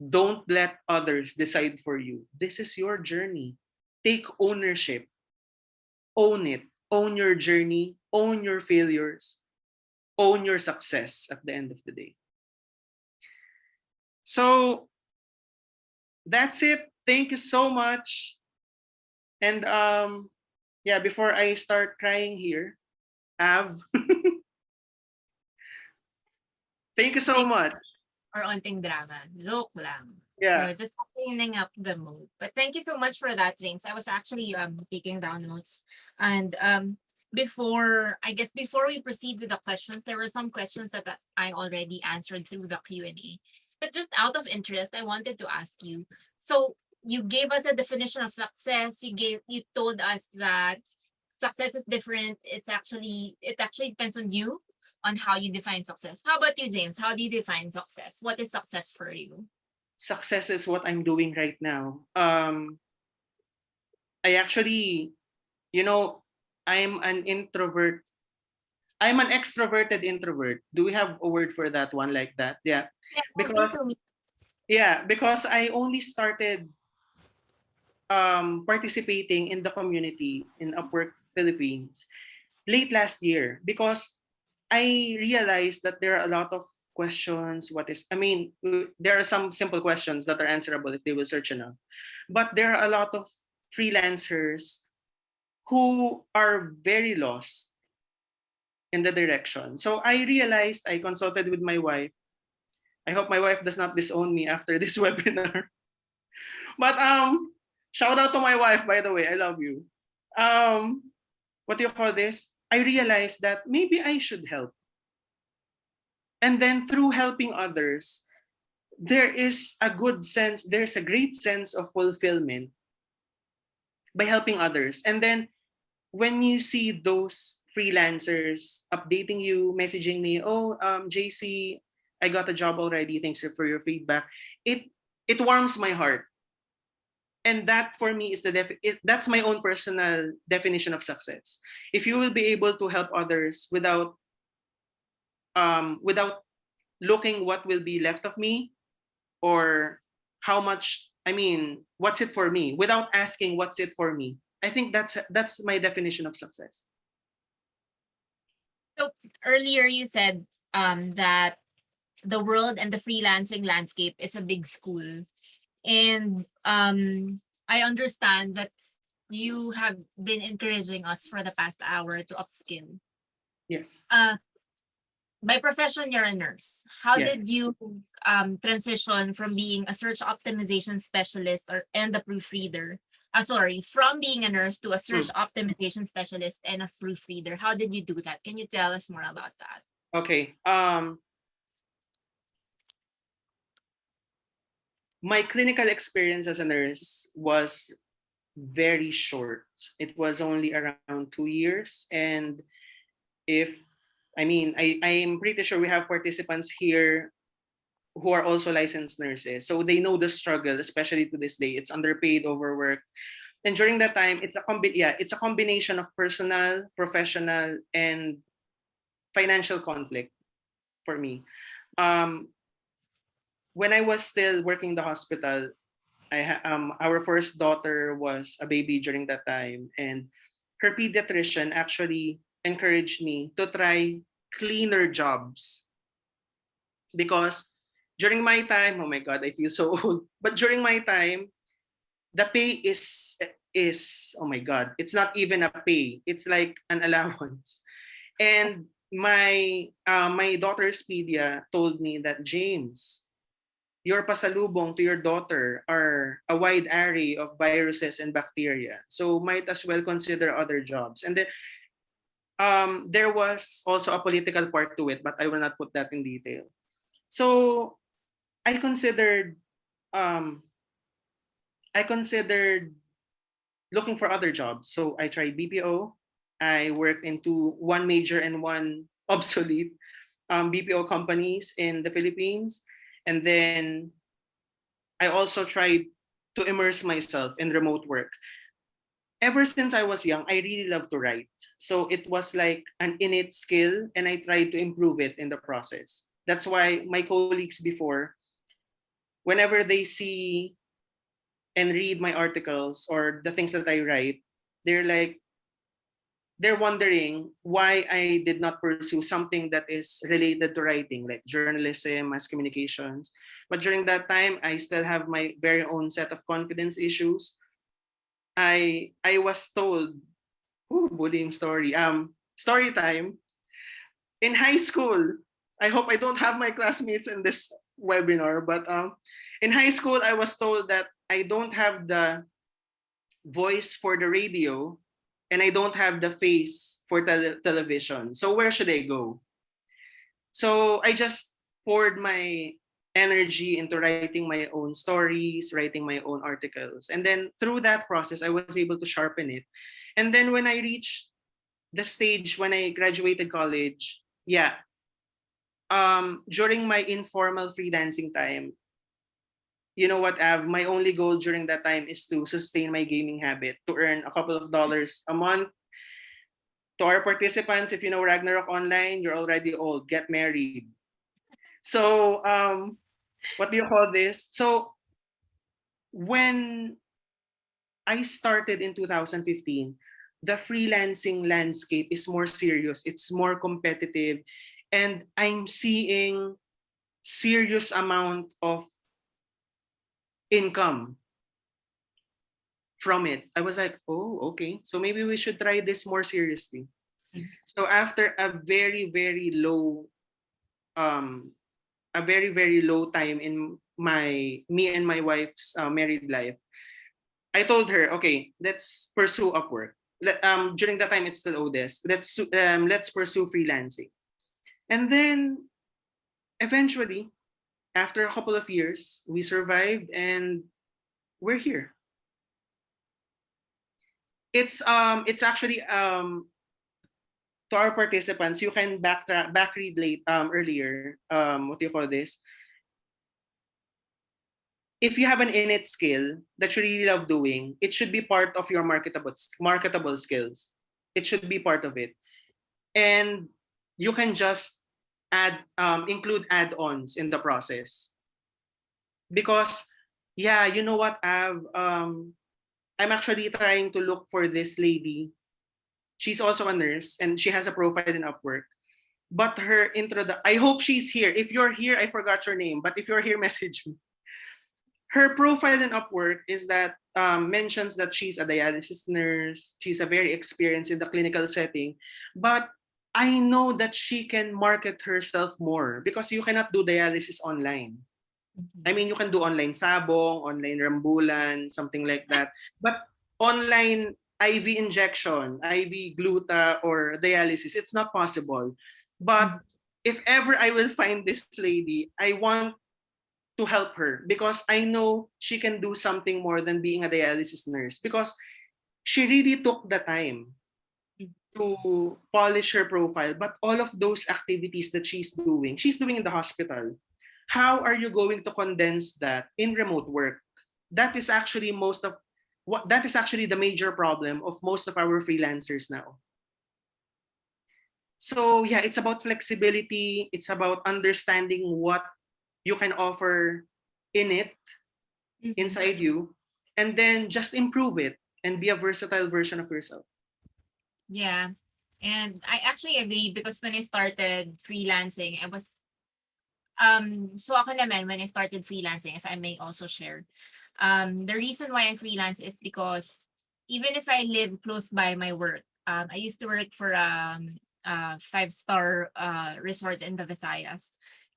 Don't let others decide for you. This is your journey. Take ownership, own it, own your journey, own your failures, own your success at the end of the day. So that's it. Thank you so much. And yeah, before I start crying here, Av, thank you so Thank much. or onting drama. Joke lang. Yeah. No, just cleaning up the mood. But thank you so much for that, James. I was actually taking down notes. And before I guess before we proceed with the questions, there were some questions that I already answered through the Q&A. But just out of interest, I wanted to ask you. So you gave us a definition of success. You told us that success is different. It actually depends on you on how you define success. How about you, James? How do you define success? What is success for you? Success is what I'm doing right now. I actually, you know, I'm an introvert. I'm an extroverted introvert. Do we have a word for that one like that? Yeah. Yeah, me Because too. because I only started participating in the community in Upwork Philippines late last year because I realized that there are a lot of questions. There are some simple questions that are answerable if they will search enough. But there are a lot of freelancers who are very lost in the direction. So I realized, I consulted with my wife. I hope my wife does not disown me after this webinar. But shout out to my wife, by the way. I love you. Um what do you call this? I realized that maybe I should help. And then through helping others, there's a great sense of fulfillment by helping others. And then when you see those freelancers updating you, messaging me, oh, JC, I got a job already. Thanks for your feedback. It it warms my heart. And that for me is that's my own personal definition of success. If you will be able to help others without looking what will be left of me or how much what's it for me without asking what's it for me. I think that's my definition of success. So earlier you said that the world and the freelancing landscape is a big school. And I understand that you have been encouraging us for the past hour to upskill. Yes. Uh, by profession, you're a nurse. How Yes. did you transition from being a search optimization specialist and a proofreader? Sorry, from being a nurse to a search Hmm. optimization specialist and a proofreader. How did you do that? Can you tell us more about that? Okay. My clinical experience as a nurse was very short. It was only around 2 years. And if I'm pretty sure we have participants here who are also licensed nurses. So they know the struggle, especially to this day. It's underpaid, overwork. And during that time, it's a combination of personal, professional, and financial conflict for me. Um, when I was still working in the hospital, our first daughter was a baby during that time, and her pediatrician actually encouraged me to try cleaner jobs because During my time, oh my God, I feel so old. But during my time, the pay is oh my God, it's not even a pay. It's like an allowance. And my daughter's pedia told me that, James, your pasalubong to your daughter are a wide array of viruses and bacteria. So might as well consider other jobs. And then there was also a political part to it, but I will not put that in detail. So I considered um, I considered looking for other jobs. So I tried BPO. I worked into one major and one obsolete BPO companies in the Philippines. And then I also tried to immerse myself in remote work. Ever since I was young, I really love to write. So it was like an innate skill, and I tried to improve it in the process. That's why my colleagues before, whenever they see and read my articles or the things that I write, they're like, they're wondering why I did not pursue something that is related to writing, like journalism, mass communications. But during that time, I still have my very own set of confidence issues. I was told, ooh, bullying story. Story time. In high school, I hope I don't have my classmates in this webinar, but in high school, I was told that I don't have the voice for the radio and I don't have the face for television. So where should I go? So I just poured my energy into writing my own stories, writing my own articles. And then through that process, I was able to sharpen it. And then when I reached the stage when I graduated college, yeah, during my informal freelancing time, you know what, Av, my only goal during that time is to sustain my gaming habit, to earn a couple of dollars a month. To our participants, if you know Ragnarok Online, you're already old. Get married. So, what do you call this? So, when I started in 2015, the freelancing landscape is more serious. It's more competitive, and I'm seeing serious amount of income from it. I was like, oh, okay. So maybe we should try this more seriously. So after um, a very low time in my me and my wife's married life, I told her, okay, let's pursue Upwork. During that time, it's still Odes. Let's pursue freelancing. And then eventually, after a couple of years, we survived and we're here. It's actually to our participants, you can back read late earlier. What do you call this? If you have an innate skill that you really love doing, it should be part of your marketable skills. It should be part of it, and you can just include add-ons in the process. Because yeah, you know what, I'm actually trying to look for this lady. She's also a nurse and she has a profile in Upwork. But her I hope she's here. If you're here, I forgot your name, but if you're here, message me. Her profile in Upwork is that mentions that she's a dialysis nurse. She's a very experienced in the clinical setting, but I know that she can market herself more because you cannot do dialysis online. I mean, you can do online sabong, online rambulan, something like that. But online IV injection, IV gluta, or dialysis, it's not possible. But if ever I will find this lady, I want to help her because I know she can do something more than being a dialysis nurse because she really took the time to polish her profile. But all of those activities that she's doing in the hospital. How are you going to condense that in remote work? That is actually that is actually the major problem of most of our freelancers now. So yeah, it's about flexibility, it's about understanding what you can offer in it, Mhm. inside you, and then just improve it and be a versatile version of yourself. Yeah. And I actually agree because when I started freelancing, So ako naman, when I started freelancing, if I may also share, the reason why I freelance is because even if I live close by my work, I used to work for a five-star resort in the Visayas.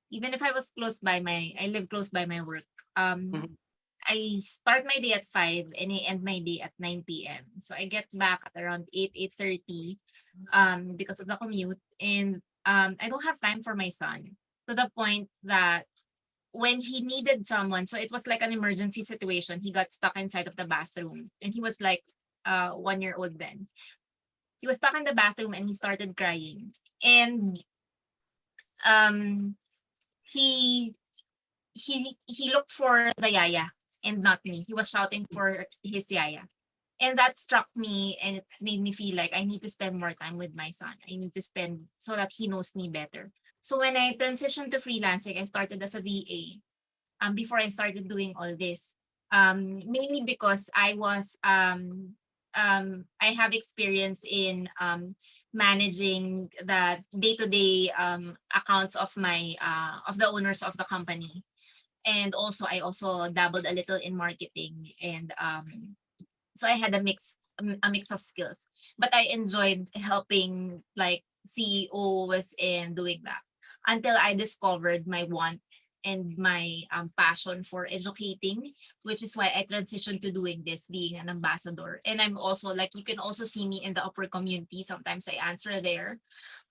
Even if I live close by my work. Um, Mhm. I start my day at 5 and I end my day at 9 p.m. So I get back at around 8, 8:30 because of the commute. And I don't have time for my son to the point that when he needed someone, so it was like an emergency situation. He got stuck inside of the bathroom and he was like 1 year old then. He was stuck in the bathroom and he started crying. And um he he looked for the yaya and not me. He was shouting for his yaya. And that struck me and it made me feel like I need to spend more time with my son. I need to spend so that he knows me better. So when I transitioned to freelancing, I started as a VA before I started doing all this. Mainly because I have experience in managing the day-to-day accounts of my of the owners of the company. And also I also dabbled a little in marketing and so I had a mix of skills. But I enjoyed helping like CEOs and doing that until I discovered my want and my passion for educating, which is why I transitioned to doing this, being an ambassador. And I'm also like you can also see me in the upper community. Sometimes I answer there.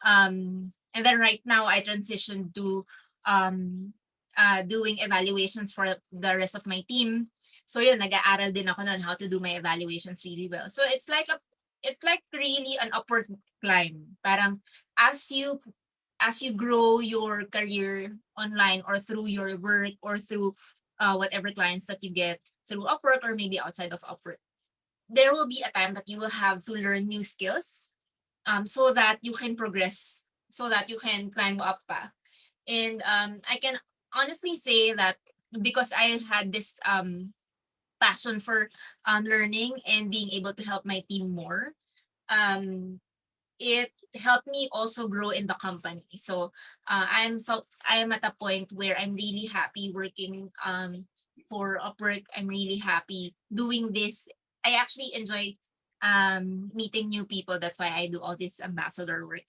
And then right now I transitioned to um, doing evaluations for the rest of my team. So yun, nag-aaral din ako on how to do my evaluations really well. So it's like really an upward climb. Parang as you as you grow your career online or through your work or through whatever clients that you get through Upwork or maybe outside of Upwork, there will be a time that you will have to learn new skills so that you can progress, so that you can climb up pa. And I can honestly say that because I had this passion for learning and being able to help my team more, um, it helped me also grow in the company. So I am at a point where I'm really happy working for Upwork. I'm really happy doing this. I actually enjoy meeting new people. That's why I do all this ambassador work.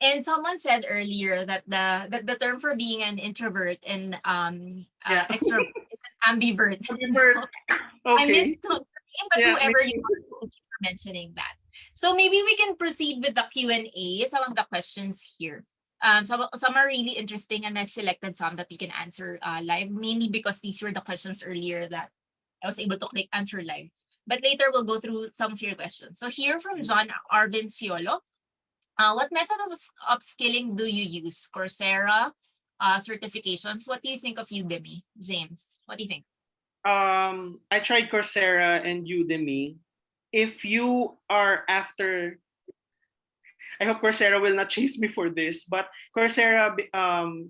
And someone said earlier that the term for being an introvert and Yeah. extrovert is an ambivert. Ambivert. So I missed Okay. the name, but Yeah. whoever you are, thank you for mentioning that. So maybe we can proceed with the Q&A, some of the questions here. Some are really interesting and I've selected some that we can answer live, mainly because these were the questions earlier that I was able to click answer live. But later we'll go through some of your questions. So here from John Arvin Ciolo, what method of upskilling do you use? Coursera, certifications? What do you think of Udemy, James? What do you think? I tried Coursera and Udemy. If you are after, I hope Coursera will not chase me for this, but Coursera,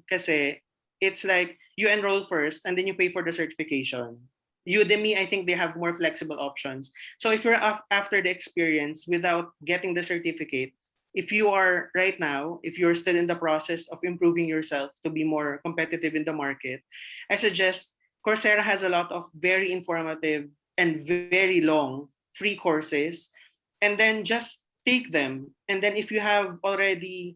kasi it's like you enroll first and then you pay for the certification. Udemy, I think they have more flexible options. So if you're after the experience without getting the certificate, if you are right now, if you're still in the process of improving yourself to be more competitive in the market, I suggest Coursera has a lot of very informative and very long free courses. And then just take them. And then if you have already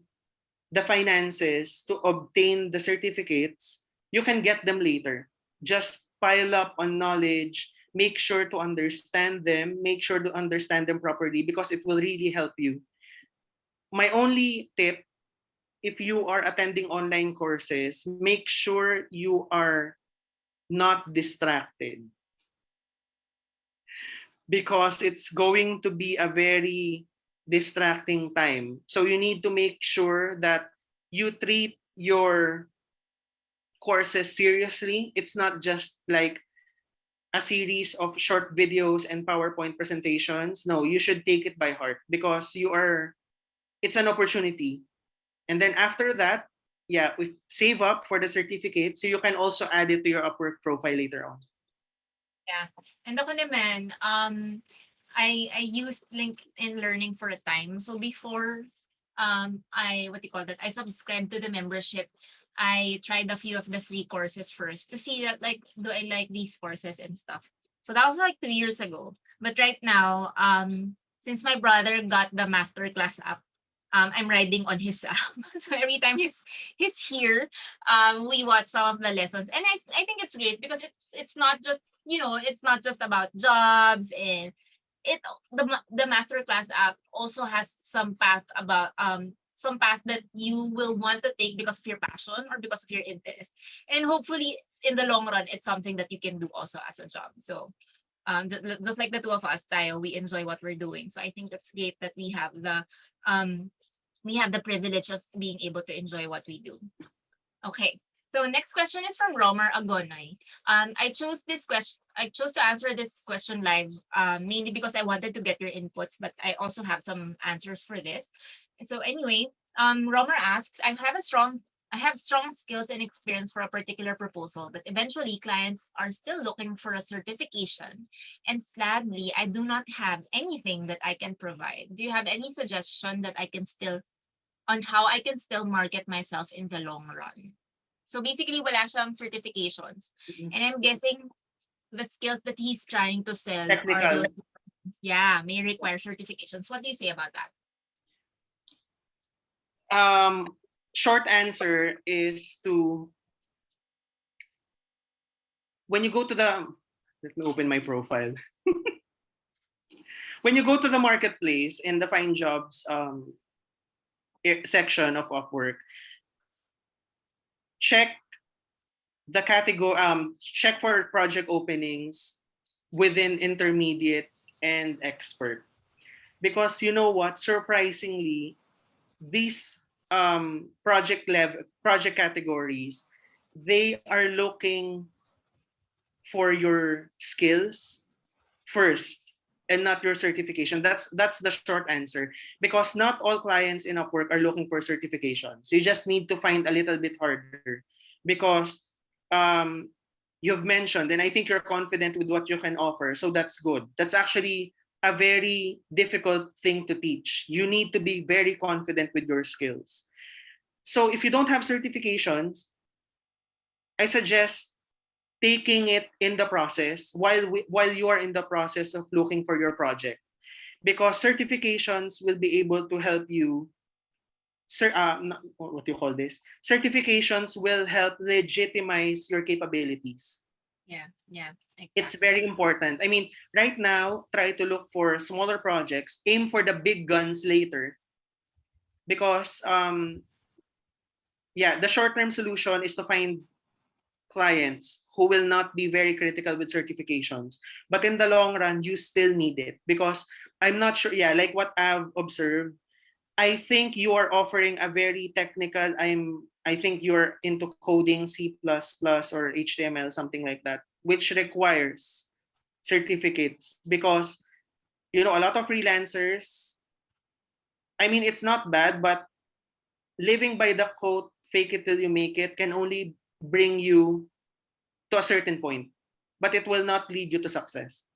the finances to obtain the certificates, you can get them later. Just pile up on knowledge, make sure to understand them, make sure to understand them properly because it will really help you. My only tip, if you are attending online courses, make sure you are not distracted because it's going to be a very distracting time. So you need to make sure that you treat your courses seriously. It's not just like a series of short videos and PowerPoint presentations. No, you should take it by heart because it's an opportunity. And then after that, yeah, we save up for the certificate so you can also add it to your Upwork profile later on. Yeah. And ako naman, I used LinkedIn Learning for a time. So before I what do you call that? I subscribed to the membership. I tried a few of the free courses first to see that like do I like these courses and stuff. So that was like 2 years ago. But right now, since my brother got the masterclass app, I'm riding on his app. So every time he's here, we watch some of the lessons, and I think it's great because it's not just, it's not just about jobs, and it the masterclass app also has some path that you will want to take because of your passion or because of your interest, and hopefully in the long run it's something that you can do also as a job. So just like the two of us, Tayo, we enjoy what we're doing. So I think that's great that um we have the privilege of being able to enjoy what we do. Okay. So next question is from Romer Agonay. I chose to answer this question live, mainly because I wanted to get your inputs, but I also have some answers for this. So anyway, Romer asks, I have strong skills and experience for a particular proposal, but eventually clients are still looking for a certification. And sadly, I do not have anything that I can provide. Do you have any suggestion that I can still on how I can still market myself in the long run? So basically, wala siyang certifications. Mhm. And I'm guessing the skills that he's trying to sell are those, Technical. yeah, may require certifications. What do you say about that? Um, Short answer is to when you go to the let me open my profile. When you go to the marketplace in the find jobs section of Upwork, check the category check for project openings within intermediate and expert, because you know what, surprisingly these project categories, they are looking for your skills first and not your certification. That's the short answer, because not all clients in Upwork are looking for certifications. You just need to find a little bit harder, because um, you've mentioned, and I think you're confident with what you can offer, so that's good. That's actually a very difficult thing to teach. You need to be very confident with your skills. So if you don't have certifications, I suggest taking it in the process while you are in the process of looking for your project, because certifications will be able to help you. What do you call this? Certifications will help legitimize your capabilities. Yeah, It's exactly. very important. I mean, right now, try to look for smaller projects, aim for the big guns later, because yeah, the short-term solution is to find clients who will not be very critical with certifications. But in the long run, you still need it, because I'm not sure. Yeah, like what I've observed, I think you are offering a very technical. I think you're into coding C++ or HTML, something like that, which requires certificates, because a lot of freelancers. I mean, it's not bad, but living by the quote "fake it till you make it" can only bring you to a certain point, but it will not lead you to success.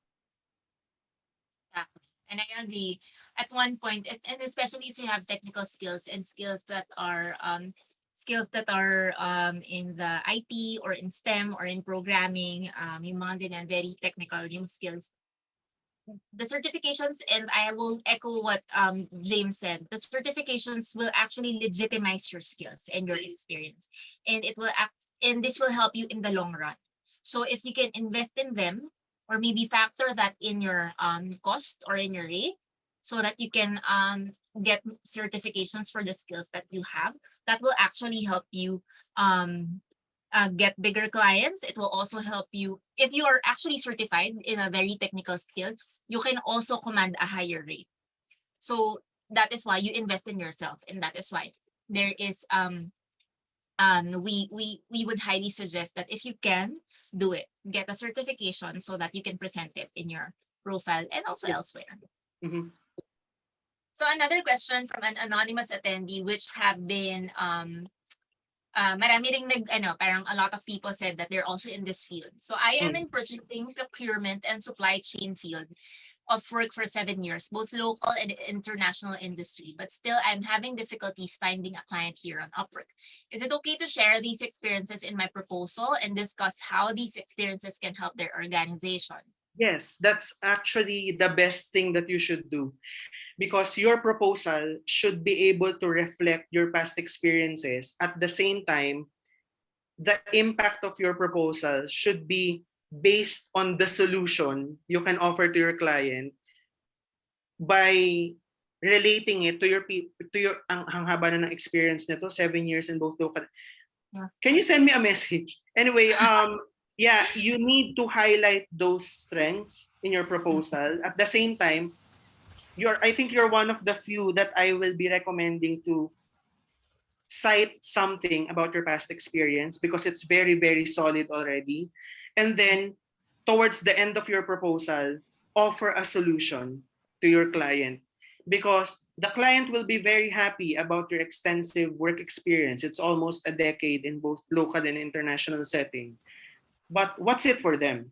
Exactly. And I agree. At one point, and especially if you have technical skills and skills that are in the IT or in STEM or in programming, yung mga ganyan, very technical yung skills. The certifications, and I will echo what James said, the certifications will actually legitimize your skills and your experience. And and this will help you in the long run. So if you can invest in them, or maybe factor that in your cost or in your rate, so that you can get certifications for the skills that you have, that will actually help you um, get bigger clients. It will also help you if you are actually certified in a very technical skill, you can also command a higher rate. So that is why you invest in yourself, and that is why there is we would highly suggest that if you can do it, get a certification so that you can present it in your profile and also elsewhere. Mhm. So another question from an anonymous attendee, which have been marami ring parang a lot of people said that they're also in this field. So I am Mm. in purchasing, procurement, and supply chain field. of work for 7 years, both local and international industry, but still I'm having difficulties finding a client here on Upwork. Is it okay to share these experiences in my proposal and discuss how these experiences can help their organization? Yes, that's actually the best thing that you should do, because your proposal should be able to reflect your past experiences. At the same time, the impact of your proposal should be based on the solution you can offer to your client by relating it to your ang haba na ng experience nito, 7 years in both local. Yeah. Can you send me a message? Anyway, yeah, you need to highlight those strengths in your proposal. At the same time, I think you're one of the few that I will be recommending to cite something about your past experience, because it's very, very solid already. And then towards the end of your proposal, offer a solution to your client, because the client will be very happy about your extensive work experience. It's almost a decade in both local and international setting. But what's it for them?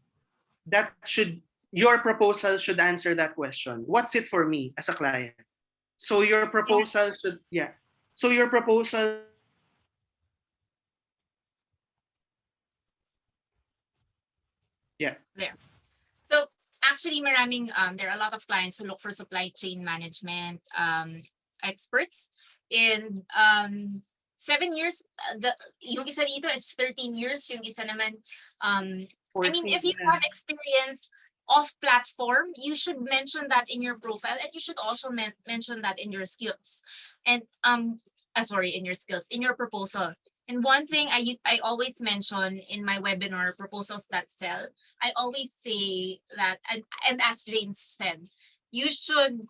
Your proposal should answer that question. What's it for me as a client? So your Yeah. proposal should, yeah. So your proposal should answer that question. Yeah. There. So actually, there are a lot of clients who look for supply chain management experts. In 7 years, yung isa dito is 13 years, yung isa naman, I mean, 14, if you yeah. have experience off platform, you should mention that in your profile, and you should also mention that in your skills. And sorry, in your skills, in your proposal. And one thing I always mention in my webinar proposals that sell, I always say that, and as James said, you should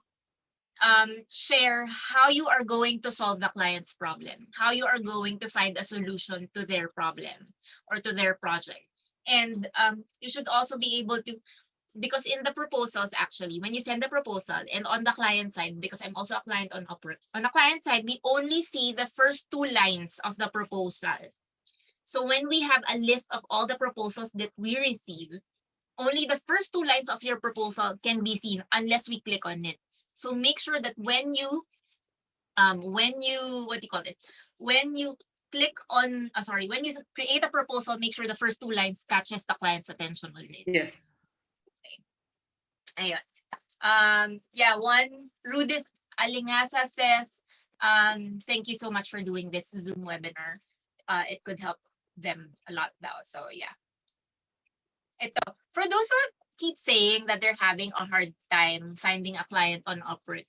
share how you are going to solve the client's problem, how you are going to find a solution to their problem or to their project. And you should also be able to, because in the proposals, actually, when you send the proposal and on the client side, because I'm also a client on Upwork, on the client side, we only see the first 2 lines of the proposal. So when we have a list of all the proposals that we receive, only the first 2 lines of your proposal can be seen unless we click on it. So make sure that when you what do you call this? When you click on when you create a proposal, make sure the first 2 lines catches the client's attention already. Yes. Ayun. Yeah, one Rudith Alingasa says, thank you so much for doing this Zoom webinar. It could help them a lot now. So yeah. Ito, for those who keep saying that they're having a hard time finding a client on Upwork,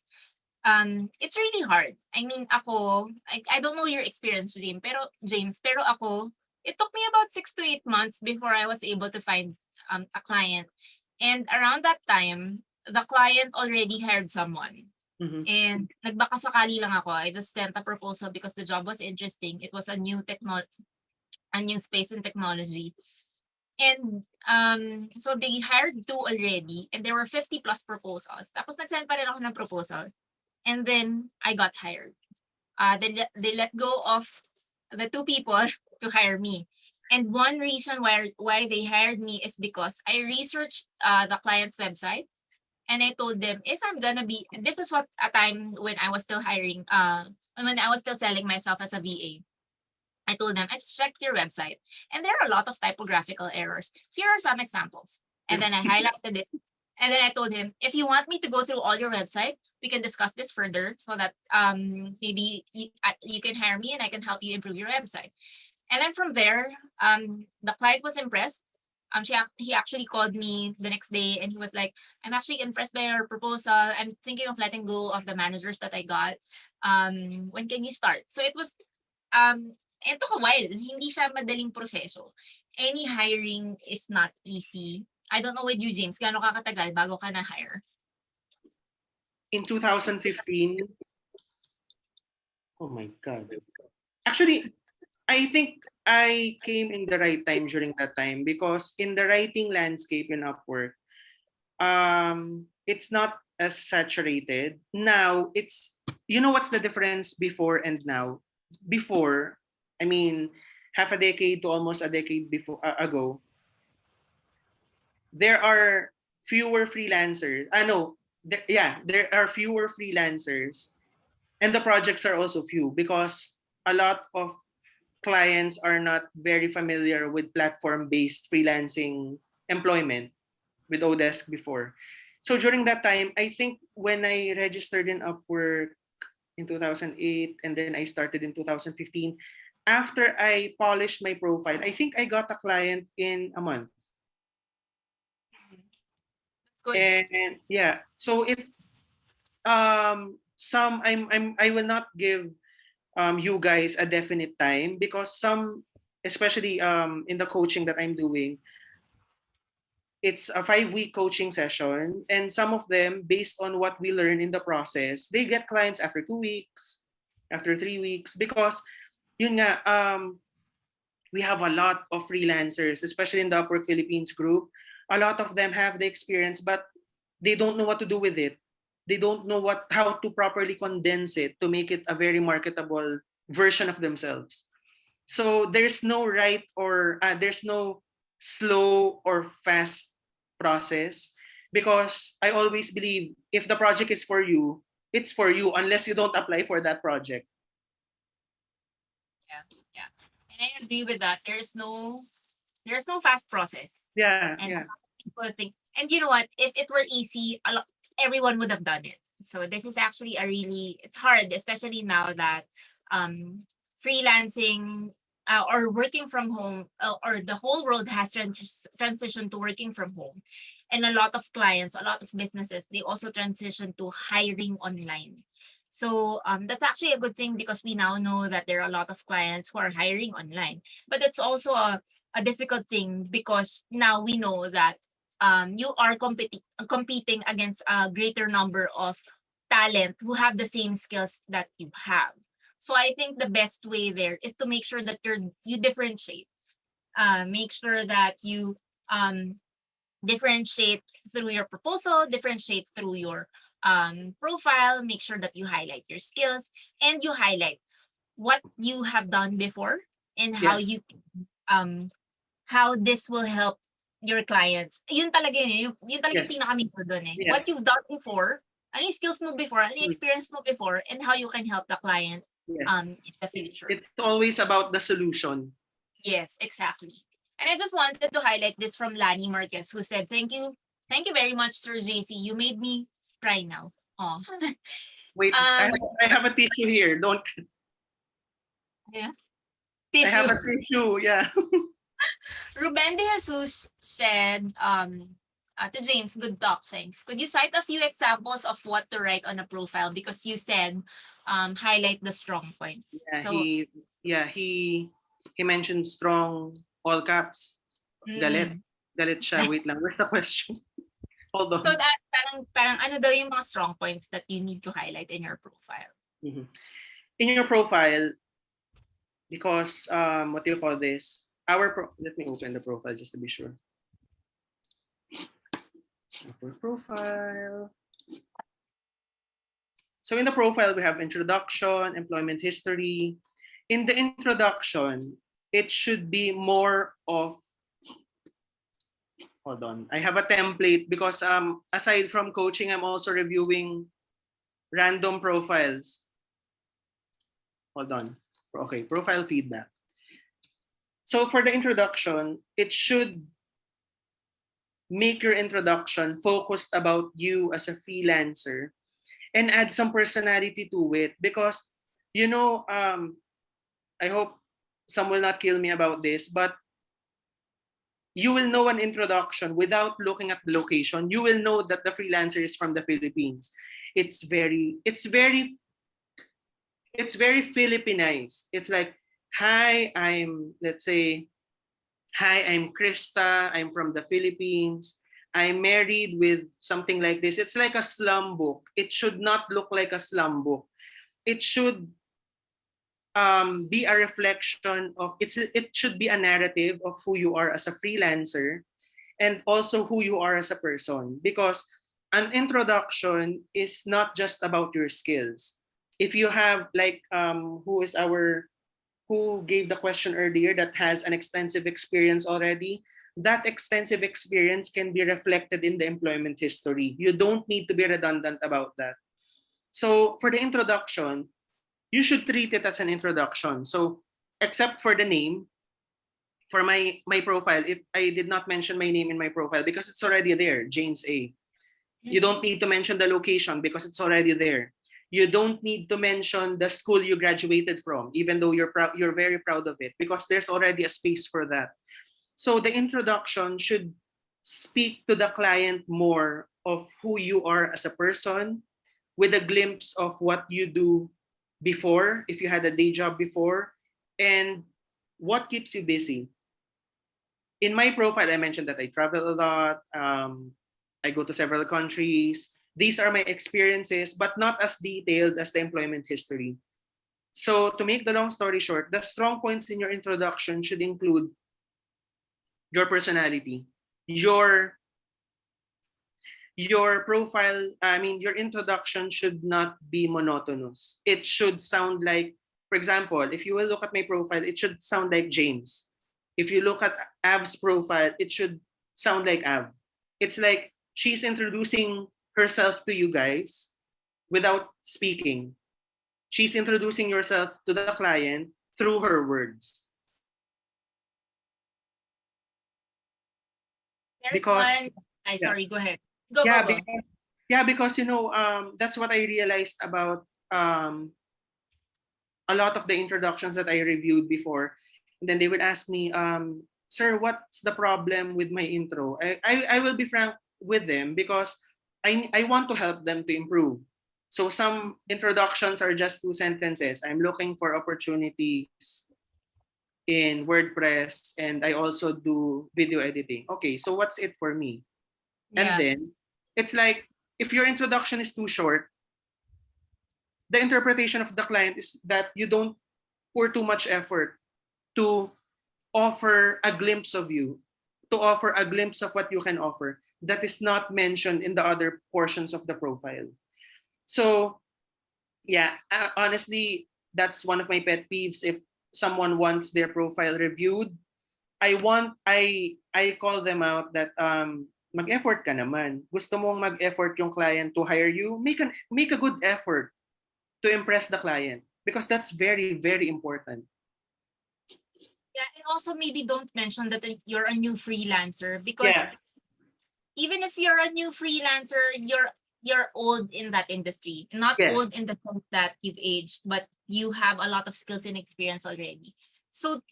it's really hard. I mean, I don't know your experience, James, pero ako, it took me about 6 to 8 months before I was able to find a client. And around that time, the client already hired someone. Mm-hmm. And nagbaka sakali lang ako. I just sent a proposal because the job was interesting. It was a new space in technology. And so they hired 2 already, and there were 50 plus proposals. Tapos nag-send pa rin ako ng proposal. And then I got hired. They let go of the 2 people to hire me. And one reason why they hired me is because I researched the client's website, and I told them, if I'm gonna be, this is what a time when I was still when I was still selling myself as a VA. I told them, I just checked your website, and there are a lot of typographical errors. Here are some examples. And then I highlighted it. And then I told him, if you want me to go through all your website, we can discuss this further so that maybe you can hire me and I can help you improve your website. And then from there, the client was impressed. He actually called me the next day, and he was like, I'm actually impressed by your proposal. I'm thinking of letting go of the managers that I got. When can you start? So it was, it took a while. Hindi siya madaling proseso. Any hiring is not easy. I don't know with you, James, gaano ka katagal bago ka na-hire? In 2015, oh my God. Actually, I think I came in the right time during that time, because in the writing landscape in Upwork, it's not as saturated. Now, what's the difference before and now? Before, I mean, half a decade to almost a decade ago, there are fewer freelancers. No, there are fewer freelancers, and the projects are also few because a lot of clients are not very familiar with platform-based freelancing employment with Odesk before. So during that time, I think when I registered in Upwork in 2008 and then I started in 2015, after I polished my profile, I think I got a client in a month. That's good. And yeah, so some I will not give you guys a definite time because some, especially in the coaching that I'm doing, it's a 5-week coaching session, and some of them, based on what we learn in the process, they get clients after 2 weeks, after 3 weeks, because yun nga, we have a lot of freelancers, especially in the Upwork Philippines group. A lot of them have the experience, but they don't know what to do with it. They don't know how to properly condense it to make it a very marketable version of themselves. So there's no right or there's no slow or fast process, because I always believe if the project is for you, it's for you unless you don't apply for that project. Yeah, yeah. And I agree with that. There's no fast process. Yeah, And yeah. a lot of people think, and you know what? If it were easy, everyone would have done it. So this is actually a really, it's hard, especially now that um, freelancing or working from home, or the whole world has transitioned to working from home. And a lot of clients, a lot of businesses, they also transition to hiring online. So that's actually a good thing because we now know that there are a lot of clients who are hiring online. But it's also a difficult thing because now we know that you are competing against a greater number of talent who have the same skills that you have. So I think the best way there is to make sure that you differentiate. Make sure that you um, differentiate through your proposal, differentiate through your profile, make sure that you highlight your skills and you highlight what you have done before and Yes. um how this will help your clients. Yun talaga yun talaga yung Yes. pinaka-main ko dun eh. Yeah. What you've done before, ano yung skills mo before, ano yung Mm. experience mo before, and how you can help the client Yes. in the future. It's always about the solution. Yes, exactly. And I just wanted to highlight this from Lani Marquez, who said, thank you very much, Sir JC. You made me cry now. Oh. Wait, um, I have a tissue here. Don't yeah. I have Tissue. a tissue? Yeah. Ruben De Jesus said, to James, good talk, thanks. Could you cite a few examples of what to write on a profile? Because you said highlight the strong points. Yeah, So, he mentioned strong, all caps. Galit. mm, Galit siya. Wait lang. Where's the question? Hold so on. that parang ano daw yung mga strong points that you need to highlight in your profile? Mhm. In your profile, because what do you call this? Let me open the profile just to be sure. Our profile. So in the profile, we have introduction, employment history. In the introduction, it should be more of, hold on. I have a template because aside from coaching, I'm also reviewing random profiles. Hold on. Okay, profile feedback. So for the introduction, it should make your introduction focused about you as a freelancer and add some personality to it, because I hope some will not kill me about this, but you will know an introduction without looking at the location. You will know that the freelancer is from the Philippines. It's very Filipinized. It's like, hi, let's say, hi, I'm Krista. I'm from the Philippines. I'm married with something like this. It's like a slum book. It should not look like a slum book. It should be a reflection of it should be a narrative of who you are as a freelancer and also who you are as a person, because an introduction is not just about your skills. If you have like who gave the question earlier that has an extensive experience already, that extensive experience can be reflected in the employment history. You don't need to be redundant about that. So for the introduction, you should treat it as an introduction. So except for the name, for my profile, I did not mention my name in my profile because it's already there, James A. You don't Mhm. need to mention the location because it's already there. You don't need to mention the school you graduated from, even though you're very proud of it, because there's already a space for that. So the introduction should speak to the client more of who you are as a person, with a glimpse of what you do before, if you had a day job before, and what keeps you busy. In my profile, I mentioned that I travel a lot. I go to several countries. These are my experiences, but not as detailed as the employment history. So to make the long story short, the strong points in your introduction should include your personality, your your profile, I mean, your introduction should not be monotonous. It should sound like, for example, if you will look at my profile, it should sound like James. If you look at Av's profile, it should sound like Av. It's like she's introducing herself to you guys without speaking. She's introducing herself to the client through her words. There's Because, one. I yeah, sorry. Go ahead. Go go yeah, go. because that's what I realized about a lot of the introductions that I reviewed before. And then they would ask me, sir, what's the problem with my intro? I will be frank with them because I want to help them to improve. So some introductions are just two sentences. I'm looking for opportunities in WordPress and I also do video editing. Okay, so what's it for me? And Yeah. then it's like if your introduction is too short, the interpretation of the client is that you don't pour too much effort to offer a glimpse of you, to offer a glimpse of what you can offer that is not mentioned in the other portions of the profile. So, yeah, honestly, that's one of my pet peeves. If someone wants their profile reviewed, I call them out that mag-effort ka naman. Gusto mong mag-effort yung client to hire you, make a good effort to impress the client because that's very very important. Yeah, and also maybe don't mention that you're a new freelancer, Yeah. because even if you're a new freelancer, you're old in that industry. Not Yes. old in the sense that you've aged, but you have a lot of skills and experience already. So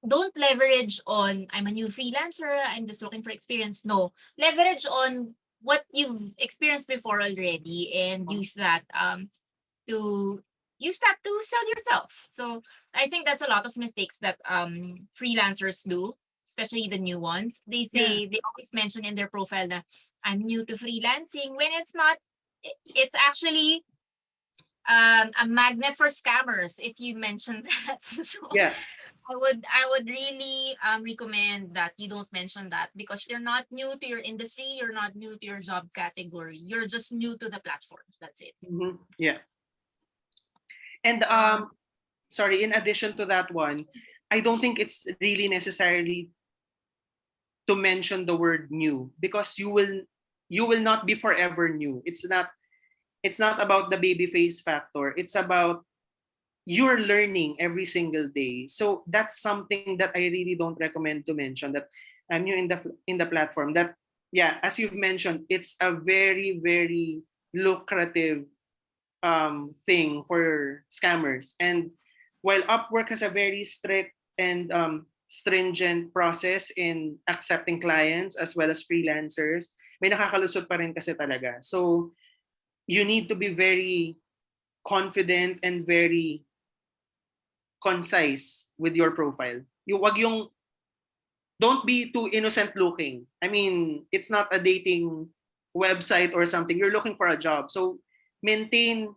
don't leverage on I'm a new freelancer, I'm just looking for experience. No, leverage on what you've experienced before already and to use that to sell yourself. So I think that's a lot of mistakes that freelancers do, especially the new ones. They Yeah. say they always mention in their profile that I'm new to freelancing when it's not. It's actually a magnet for scammers if you mention that. So Yeah. I would really recommend that you don't mention that, because you're not new to your industry, you're not new to your job category, you're just new to the platform. That's it. Yeah. And Um, sorry, in addition to that one, I don't think it's really necessarily to mention the word new because you will not be forever new. It's not about the baby face factor. It's about you're learning every single day. So that's something that I really don't recommend to mention that I'm new in the platform. That, yeah, as you've mentioned, it's a very very lucrative thing for scammers. And while Upwork has a very strict and stringent process in accepting clients as well as freelancers, may nakakalusot pa rin kasi talaga. So you need to be very confident and very concise with your profile. Wag yung don't be too innocent looking. I mean, it's not a dating website or something. You're looking for a job. So maintain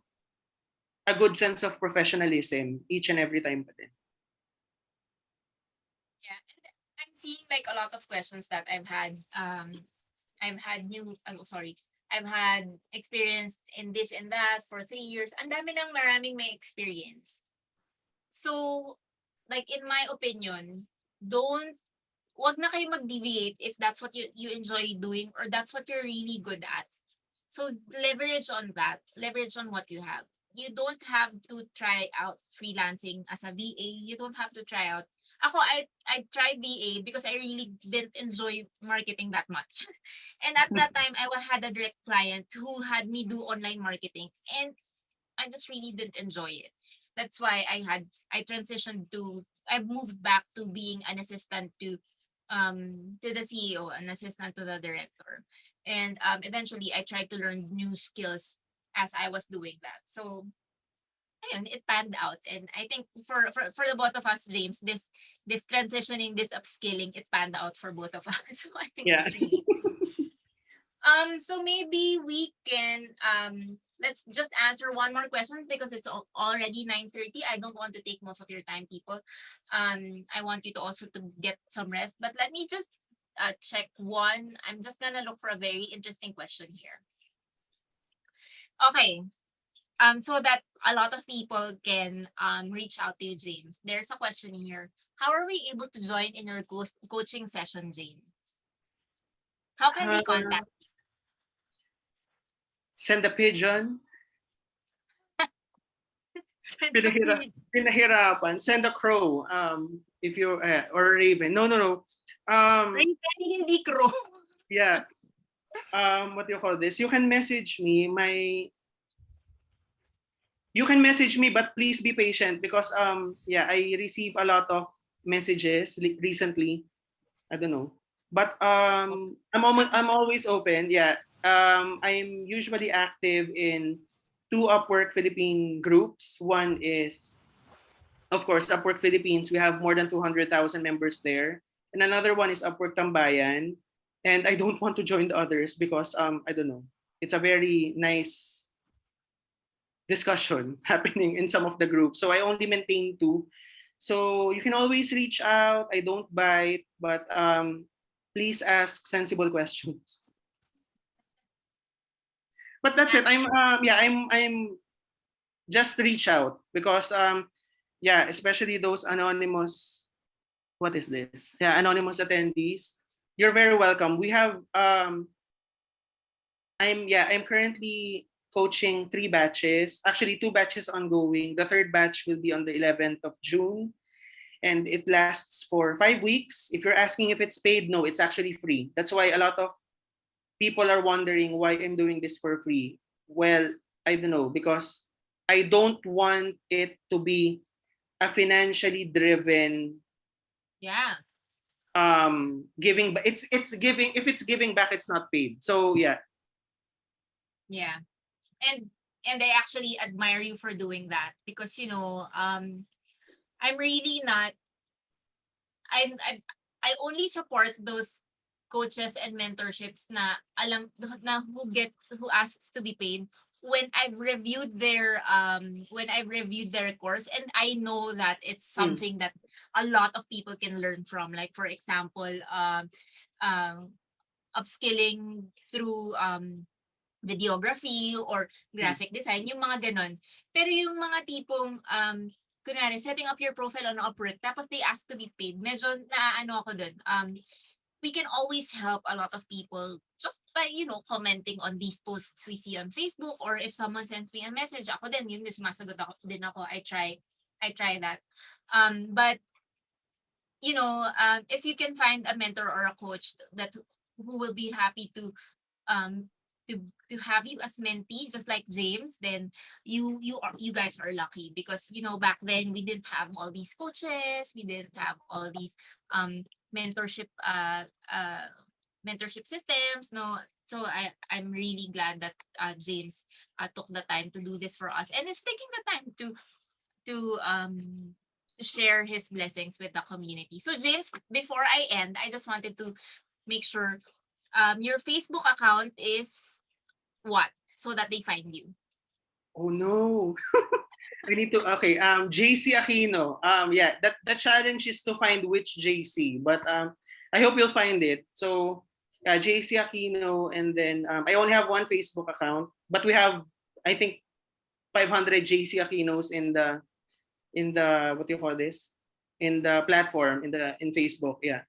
a good sense of professionalism each and every time pa din. yeah, and I'm seeing like a lot of questions that I've had. I've had new. I'm sorry. I've had experience in this and that for 3 years. Ang dami ng maraming may experience. So, like in my opinion, don't wag na kayo mag-deviate if that's what you enjoy doing or that's what you're really good at. So leverage on that, leverage on what you have. You don't have to try out freelancing as a VA. You don't have to try out. Ako, I tried VA because I really didn't enjoy marketing that much. And at that time, had a direct client who had me do online marketing, and I just really didn't enjoy it. That's why I moved back to being an assistant to the CEO, an assistant to the director. And eventually I tried to learn new skills as I was doing that. So ayun, it panned out. And I think for the both of us, James, this transitioning, this upskilling, it panned out for both of us. So I think Yeah. that's really so maybe we can let's just answer one more question because it's already 9:30. I don't want to take most of your time, people. I want you to also to get some rest. But let me just check one. I'm just gonna look for a very interesting question here. Okay. So that a lot of people can reach out to you, James. There's a question here. How are we able to join in your coaching session, James? How can they Uh, contact? Send a pigeon. Send a Pinahira, pin. pinahirapan. Send a crow. If you or a raven. No, no, no. Um, Raven, hindi crow. yeah. What do you call this? You can message me. You can message me, but please be patient because yeah, I receive a lot of messages recently. I don't know, but I'm always open. Yeah. I'm usually active in two Upwork Philippine groups. One is, of course, Upwork Philippines. We have more than 200,000 members there. And another one is Upwork Tambayan. And I don't want to join the others because I don't know. It's a very nice discussion happening in some of the groups. So I only maintain two. So you can always reach out. I don't bite, but please ask sensible questions. But that's it. I'm just reach out because yeah, especially those anonymous, what is this? Yeah, anonymous attendees. You're very welcome. We have I'm currently coaching 3 batches. Actually, 2 batches ongoing. The third batch will be on the 11th of June, and it lasts for 5 weeks. If you're asking if it's paid, no, it's actually free. That's why a lot of people are wondering why I'm doing this for free. Well, I don't know because I don't want it to be a financially driven Yeah, giving. It's giving. If it's giving back, it's not paid. So yeah. yeah. And I actually admire you for doing that because I'm really not I I only support those coaches and mentorships na alam na who asks to be paid when I've reviewed their course, and I know that it's Mm, something that a lot of people can learn from. Like for example, um upskilling through videography or mm, graphic design, yung mga gano'n. Pero yung mga tipong, kunwari setting up your profile on Upwork tapos they ask to be paid, medyo naaano ako dun. We can always help a lot of people just by, commenting on these posts we see on Facebook, or if someone sends me a message, ako din, yun, sumasagot ako din ako. I try that. But if you can find a mentor or a coach that who will be happy um to have you as mentee, just like James, then you guys are lucky because back then we didn't have all these coaches, we didn't have all these um mentorship mentorship systems, no. So I'm really glad that James took the time to do this for us and is taking the time to share his blessings with the community. So James, before I end, I just wanted to make sure your Facebook account is what? So that they find you. oh no. I need to okay. JC Aquino. Yeah, that the challenge is to find which JC, but I hope you'll find it. So JC Aquino, and then I only have one Facebook account, but we have I think 500 JC Aquinos in the what do you call this? In the platform in Facebook. Yeah.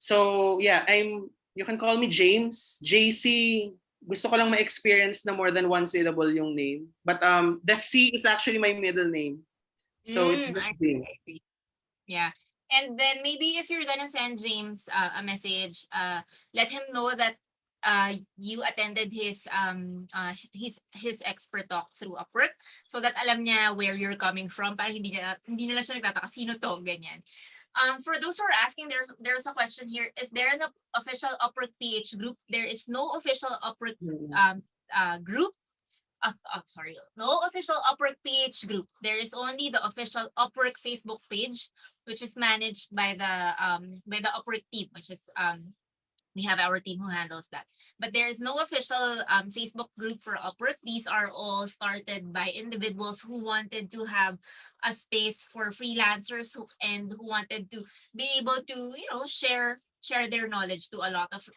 So yeah, you can call me James. JC, gusto ko lang ma-experience na more than one syllable yung name. But the C is actually my middle name. So it's just I see, James. I see. Yeah. And then maybe if you're gonna send James a message, let him know that you attended his expert talk through Upwork so that alam niya where you're coming from para hindi na lang siya nagtataka sino to ganyan. For those who are asking, there's a question here. Is there an official Upwork PH group? There is no official Upwork Mm. group sorry, no official Upwork PH group. There is only the official Upwork Facebook page, which is managed by the Upwork team, which is we have our team who handles that. But there is no official Facebook group for Upwork. These are all started by individuals who wanted to have a space for freelancers and who wanted to be able to, share their knowledge to a lot of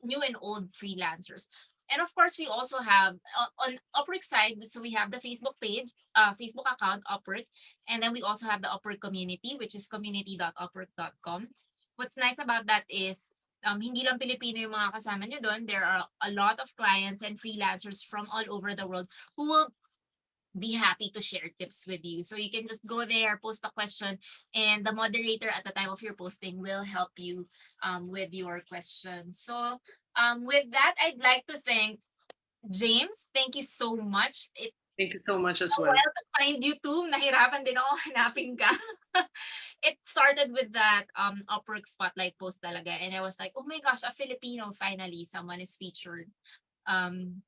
new and old freelancers. And of course, we also have on Upwork side, so we have the Facebook page, Facebook account, Upwork, and then we also have the Upwork community, which is community.upwork.com. What's nice about that is hindi lang Pilipino yung mga kasama nyo doon. There are a lot of clients and freelancers from all over the world who will be happy to share tips with you. So you can just go there, post a question, and the moderator at the time of your posting will help you with your question. So with that, I'd like to thank James. Thank you so much. It Thank you so much took as a well. while to find you too. Nahirapan din ako hanapin ka. It started with that Upwork spotlight post talaga, and I was like, oh my gosh, a Filipino, finally someone is featured. Um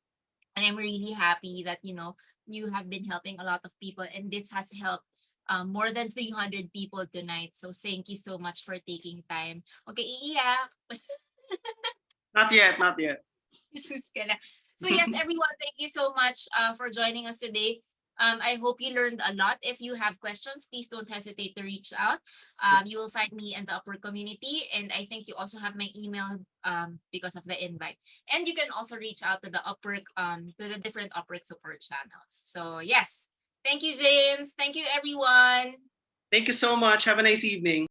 and I'm really happy that you have been helping a lot of people, and this has helped more than 300 people tonight. So thank you so much for taking time. Okay, iiyak. Not yet, not yet. Sus ka na. So yes, everyone, thank you so much for joining us today. I hope you learned a lot. If you have questions, please don't hesitate to reach out. You will find me in the Upwork community, and I think you also have my email because of the invite. And you can also reach out to the Upwork to the different Upwork support channels. So yes, thank you, James. Thank you, everyone. Thank you so much. Have a nice evening.